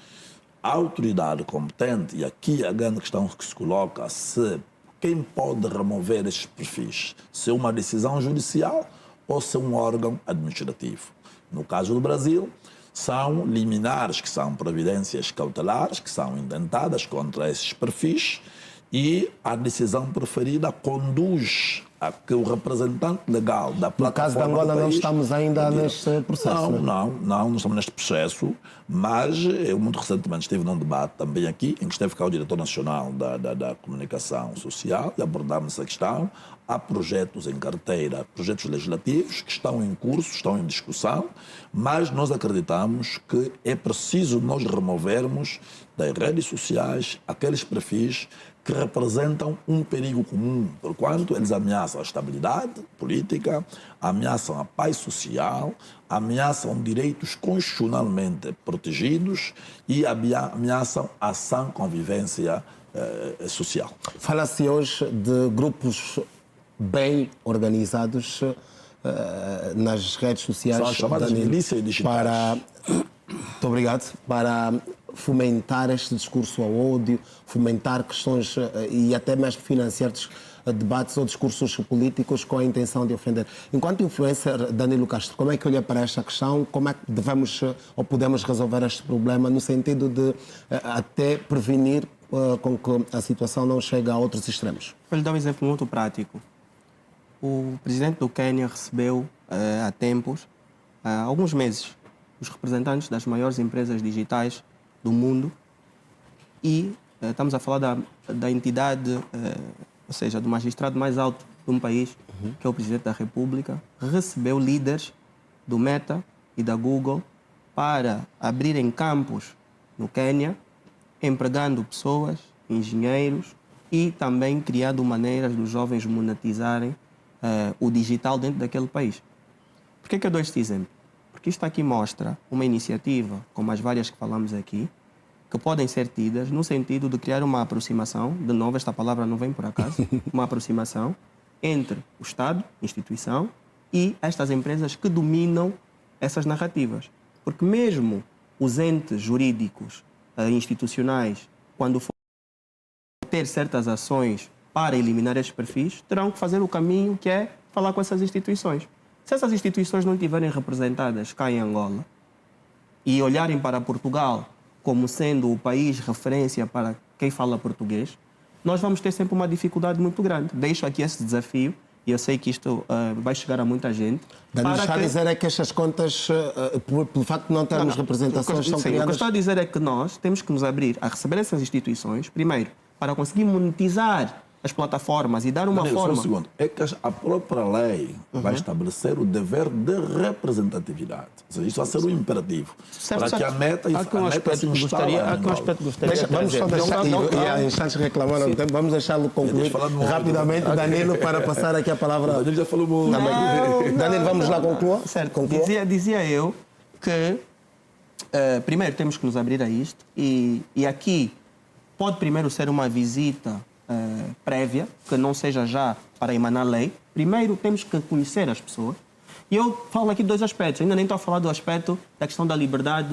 a autoridade competente, e aqui a grande questão que se coloca, se quem pode remover esses perfis, se é uma decisão judicial ou se é um órgão administrativo. No caso do Brasil, são liminares, que são providências cautelares, que são intentadas contra esses perfis, e a decisão preferida conduz a que o representante legal da plataforma... No caso de Angola não estamos ainda neste processo. Não estamos neste processo, mas eu muito recentemente estive num debate também aqui, em que esteve cá o diretor nacional da comunicação social, e abordámos essa questão. Há projetos em carteira, projetos legislativos que estão em curso, estão em discussão, mas nós acreditamos que é preciso nós removermos das redes sociais aqueles perfis que representam um perigo comum, porquanto eles ameaçam a estabilidade política, ameaçam a paz social, ameaçam direitos constitucionalmente protegidos e ameaçam a sã convivência social. Fala-se hoje de grupos bem organizados nas redes sociais. São as chamadas Danilo, milícias digitais. Muito obrigado. Para fomentar este discurso ao ódio, fomentar questões e até mesmo financiar debates ou discursos políticos com a intenção de ofender. Enquanto influencer, Danilo Castro, como é que olha para esta questão? Como é que devemos ou podemos resolver este problema no sentido de até prevenir com que a situação não chegue a outros extremos? Vou lhe dar um exemplo muito prático. O presidente do Quênia recebeu há tempos, há alguns meses, os representantes das maiores empresas digitais do mundo e estamos a falar da entidade, ou seja, do magistrado mais alto de um país, que é o presidente da República, recebeu líderes do Meta e da Google para abrirem campos no Quênia, empregando pessoas, engenheiros e também criando maneiras dos jovens monetizarem o digital dentro daquele país. Por que eu dou este exemplo? Porque isto aqui mostra uma iniciativa, como as várias que falamos aqui, que podem ser tidas no sentido de criar uma aproximação, de novo, esta palavra não vem por acaso, uma aproximação entre o Estado, instituição, e estas empresas que dominam essas narrativas. Porque mesmo os entes jurídicos, institucionais, quando for ter certas ações para eliminar estes perfis, terão que fazer o caminho que é falar com essas instituições. Se essas instituições não estiverem representadas cá em Angola e olharem para Portugal como sendo o país referência para quem fala português, nós vamos ter sempre uma dificuldade muito grande. Deixo aqui esse desafio, e eu sei que isto vai chegar a muita gente. Danilo, está a dizer é que estas contas, pelo facto de não termos representações, são criadas... O que eu estou a dizer é que nós temos que nos abrir a receber essas instituições, primeiro, para conseguir monetizar as plataformas e dar uma Danilo, forma... Só um segundo. É que a própria lei vai estabelecer o dever de representatividade. Ou seja, isso vai ser um imperativo. Certo, para certo. que a meta Há aqui um aspecto se que instale gostaria, em há aqui um Angola. aspecto que gostaria de Vamos só trazer. deixar, e há instantes reclamaram o tempo, vamos deixá-lo concluir falar de um rapidamente, Danilo, para passar aqui a palavra. Danilo já falou muito. Danilo, vamos lá concluir? Certo. Conclua. Dizia eu que primeiro temos que nos abrir a isto e aqui pode primeiro ser uma visita prévia, que não seja já para emanar lei. Primeiro temos que conhecer as pessoas. E eu falo aqui de dois aspectos. Ainda nem estou a falar do aspecto da questão da liberdade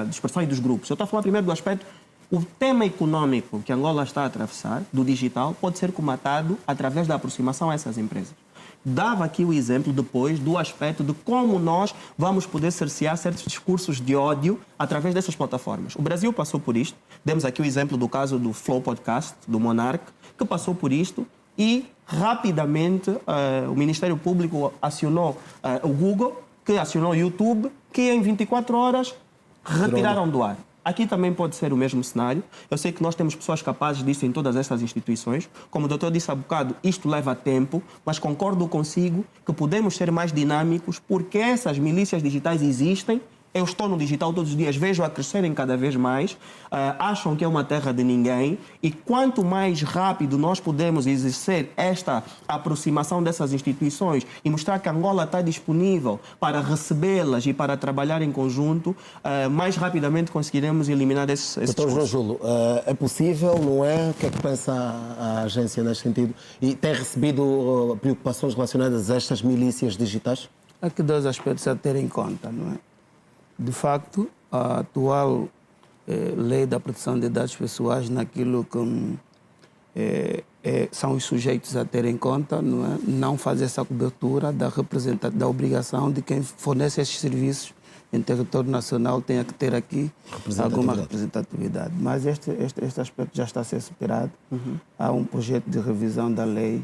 de expressão e dos grupos. Eu estou a falar primeiro do aspecto. O tema econômico que Angola está a atravessar, do digital, pode ser comatado através da aproximação a essas empresas. Dava aqui o exemplo depois do aspecto de como nós vamos poder cercear certos discursos de ódio através dessas plataformas. O Brasil passou por isto. Demos aqui o exemplo do caso do Flow Podcast, do Monark, que passou por isto e rapidamente o Ministério Público acionou o Google, que acionou o YouTube, que em 24 horas retiraram do ar. Aqui também pode ser o mesmo cenário. Eu sei que nós temos pessoas capazes disso em todas estas instituições. Como o doutor disse há bocado, isto leva tempo, mas concordo consigo que podemos ser mais dinâmicos porque essas milícias digitais existem. Eu estou no digital todos os dias, vejo a crescerem cada vez mais, acham que é uma terra de ninguém e quanto mais rápido nós podemos exercer esta aproximação dessas instituições e mostrar que Angola está disponível para recebê-las e para trabalhar em conjunto, mais rapidamente conseguiremos eliminar esse Doutor João Júlio, é possível, não é? O que é que pensa a agência neste sentido? E tem recebido preocupações relacionadas a estas milícias digitais? Há aqui dois aspectos a ter em conta, não é? De facto, a atual lei da proteção de dados pessoais, naquilo que são os sujeitos a ter em conta, não faz essa cobertura da obrigação de quem fornece esses serviços em território nacional tenha que ter aqui alguma representatividade. Mas este aspecto já está a ser superado. Há um projeto de revisão da lei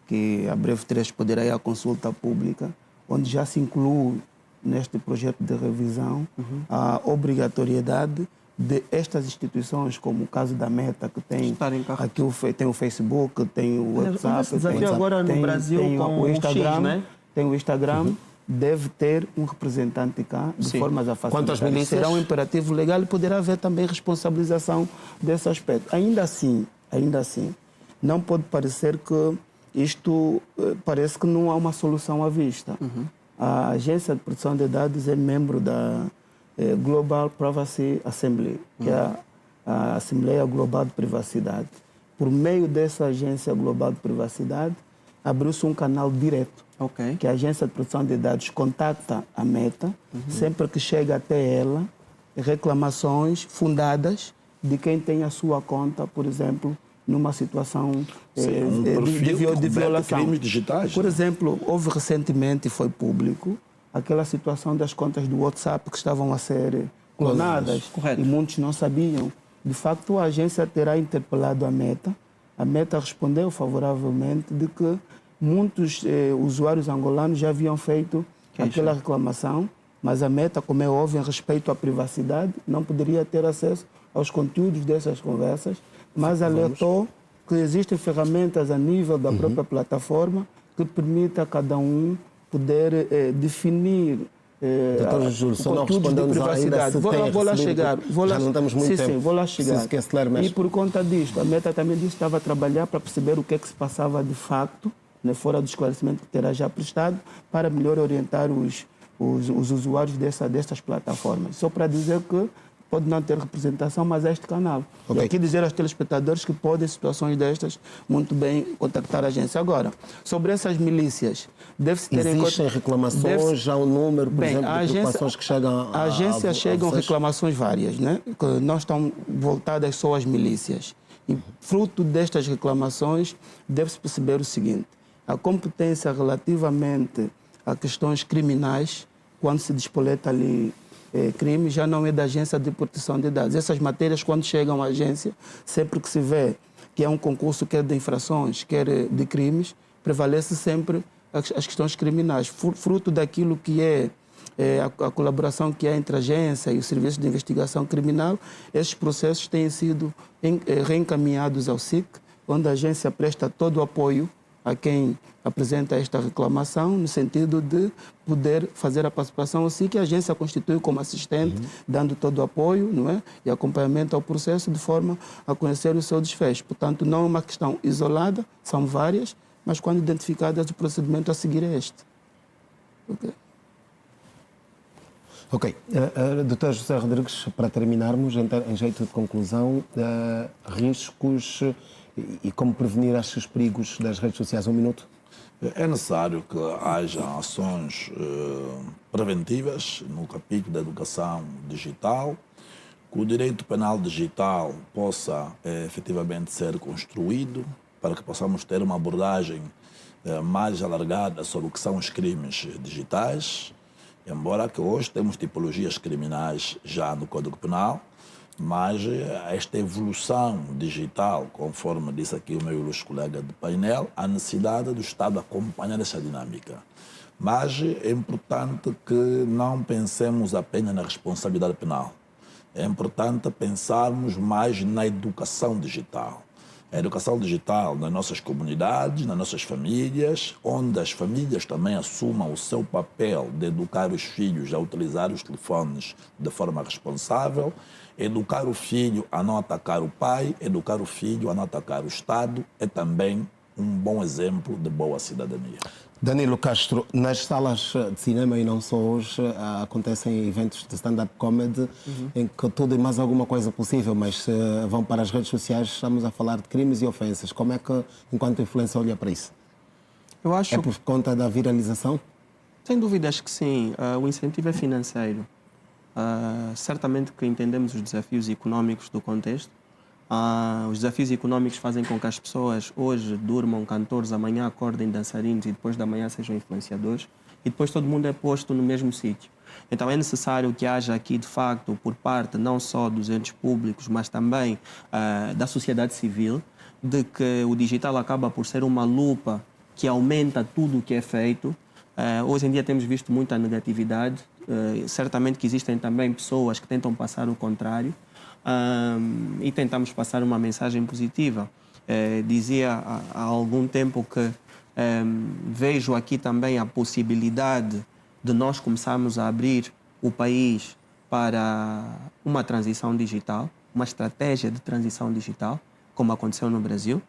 que a breve trecho poderá ir à consulta pública, onde já se inclui neste projeto de revisão a obrigatoriedade de estas instituições, como o caso da Meta, que tem aqui tem o Facebook, tem o WhatsApp, agora no Brasil tem com o Instagram, X, né? Tem o Instagram, deve ter um representante cá, de formas a facilitar. Quantas milícias? Será um imperativo legal e poderá haver também responsabilização desse aspecto. Ainda assim, não pode parecer que isto parece que não há uma solução à vista. A Agência de Proteção de Dados é membro da Global Privacy Assembly, que é a Assembleia Global de Privacidade. Por meio dessa Agência Global de Privacidade, abriu-se um canal direto, Ok. que a Agência de Proteção de Dados contacta a Meta, sempre que chega até ela, reclamações fundadas de quem tem a sua conta, por exemplo, numa situação Sim, de violação. crimes digitais. Por exemplo, houve recentemente, foi público, aquela situação das contas do WhatsApp que estavam a ser clonadas. Correto. E muitos não sabiam. De facto, a agência terá interpelado a Meta. A Meta respondeu favoravelmente de que muitos usuários angolanos já haviam feito aquela reclamação, mas a Meta, como é óbvio, em respeito à privacidade, não poderia ter acesso aos conteúdos dessas conversas, mas alertou que existem ferramentas a nível da própria plataforma que permita a cada um poder definir Doutor Júlio, só não conteúdos de respondemos ainda privacidade. se tem Vou lá recebido, chegar. já não temos muito tempo. Sim, vou lá chegar. Preciso que acelere, E por conta disto, a Meta também disse que estava a trabalhar para perceber o que é que se passava de facto, né, fora do esclarecimento que terá já prestado, para melhor orientar os usuários destas plataformas. Só para dizer que pode não ter representação, mas é este canal. Ok. E aqui dizer aos telespectadores que podem, em situações destas, muito bem contactar a agência. Agora, sobre essas milícias, deve-se ter em Existem conta... reclamações, já um número, por exemplo, de preocupações que chegam A agência chegam vocês? reclamações várias, né? Que não estão voltadas só às milícias. E fruto destas reclamações, deve-se perceber o seguinte: a competência relativamente a questões criminais, quando se despoleta ali crime, já não é da Agência de Proteção de Dados. Essas matérias, quando chegam à agência, sempre que se vê que é um concurso quer de infrações, quer de crimes, prevalece sempre as questões criminais, fruto daquilo que é a colaboração que há entre a agência e o Serviço de Investigação Criminal. Esses processos têm sido reencaminhados ao SIC, onde a agência presta todo o apoio a quem apresenta esta reclamação, no sentido de poder fazer a participação assim que a agência constitui como assistente, dando todo o apoio, não é? E acompanhamento ao processo de forma a conhecer o seu desfecho. Portanto, não é uma questão isolada, são várias, mas quando identificadas, o procedimento a seguir é este. Ok. Dr. José Rodrigues, para terminarmos, em jeito de conclusão, riscos e como prevenir estes perigos das redes sociais. Um minuto. É necessário que haja ações preventivas no capítulo da educação digital, que o direito penal digital possa efetivamente ser construído para que possamos ter uma abordagem mais alargada sobre o que são os crimes digitais, embora que hoje temos tipologias criminais já no Código Penal, mas esta evolução digital, conforme disse aqui o meu ilustre colega de painel, a necessidade do Estado acompanhar essa dinâmica. Mas é importante que não pensemos apenas na responsabilidade penal. É importante pensarmos mais na educação digital. A educação digital nas nossas comunidades, nas nossas famílias, onde as famílias também assumam o seu papel de educar os filhos a utilizar os telefones de forma responsável, educar o filho a não atacar o pai, educar o filho a não atacar o Estado, é também um bom exemplo de boa cidadania. Danilo Castro, nas salas de cinema e não só hoje, acontecem eventos de stand-up comedy em que tudo e mais alguma coisa possível, mas se vão para as redes sociais, estamos a falar de crimes e ofensas. Como é que, enquanto influência, olha para isso? Eu acho... É por conta da viralização? Sem dúvidas que sim. O incentivo é financeiro. Certamente que entendemos os desafios económicos do contexto. Os desafios económicos fazem com que as pessoas hoje durmam cantores, amanhã acordem dançarinos e depois da manhã sejam influenciadores. E depois todo mundo é posto no mesmo sítio. Então é necessário que haja aqui, de facto, por parte não só dos entes públicos, mas também da sociedade civil, de que o digital acaba por ser uma lupa que aumenta tudo o que é feito. Hoje em dia temos visto muita negatividade. Certamente que existem também pessoas que tentam passar o contrário. E tentamos passar uma mensagem positiva. Dizia há algum tempo que vejo aqui também a possibilidade de nós começarmos a abrir o país para uma transição digital, uma estratégia de transição digital, como aconteceu no Brasil,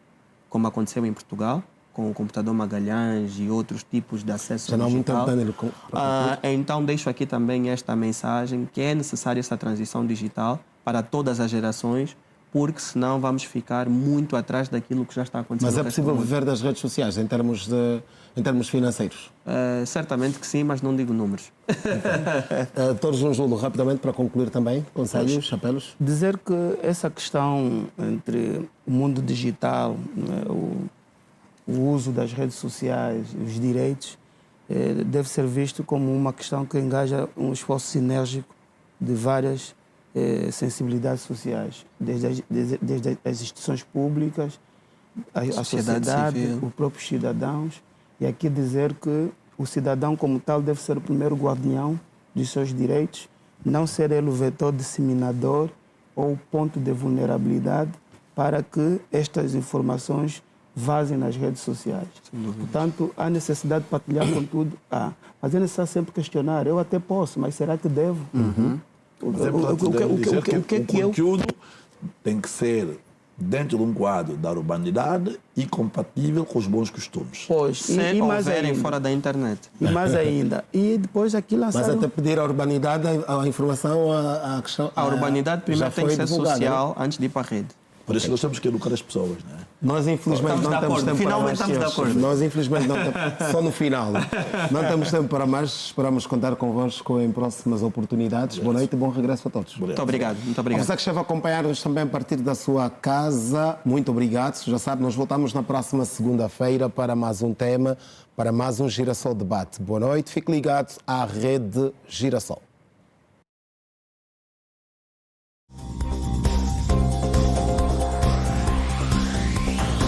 como aconteceu em Portugal, com o computador Magalhães e outros tipos de acesso Já não há muito digital. tempo, Danilo. Então deixo aqui também esta mensagem que é necessária essa transição digital para todas as gerações, porque senão vamos ficar muito atrás daquilo que já está acontecendo. Mas no é resto do possível mundo. viver das redes sociais em termos financeiros? Certamente que sim, mas não digo números. Doutor João Júlio, rapidamente para concluir também, conselhos, chapelos? Dizer que essa questão entre o mundo digital, né, o uso das redes sociais, os direitos, deve ser visto como uma questão que engaja um esforço sinérgico de várias sensibilidades sociais, desde as instituições públicas, a sociedade, civil, os próprios cidadãos. E aqui dizer que o cidadão como tal deve ser o primeiro guardião dos seus direitos, não ser ele o vetor disseminador ou o ponto de vulnerabilidade para que estas informações vazem nas redes sociais. Portanto, há necessidade de partilhar com tudo. Mas é necessário sempre questionar. Eu até posso, mas será que devo? Mas é importante dizer que o conteúdo tem que ser dentro de um quadro da urbanidade e compatível com os bons costumes. Pois, Se mais houverem ainda. fora da internet. E mais ainda. E depois aqui Mas lançaram... até pedir à urbanidade a informação, a questão... A urbanidade primeiro já tem que foi ser divulgada, social antes de ir para a rede. Por isso nós temos que educar as pessoas, né? Nós, infelizmente, Estamos não de temos acordo. tempo Finalmente para mais. estamos de acordo. Nós, infelizmente, não temos... Só no final. Não temos tempo para mais. Esperamos contar convosco em próximas oportunidades. Boa noite e bom regresso a todos. Muito obrigado. Muito A obrigado. você que esteve a acompanhar-nos também a partir da sua casa, muito obrigado. Já sabe, nós voltamos na próxima segunda-feira para mais um tema, para mais um Girassol Debate. Boa noite, fique ligado à Rede Girassol.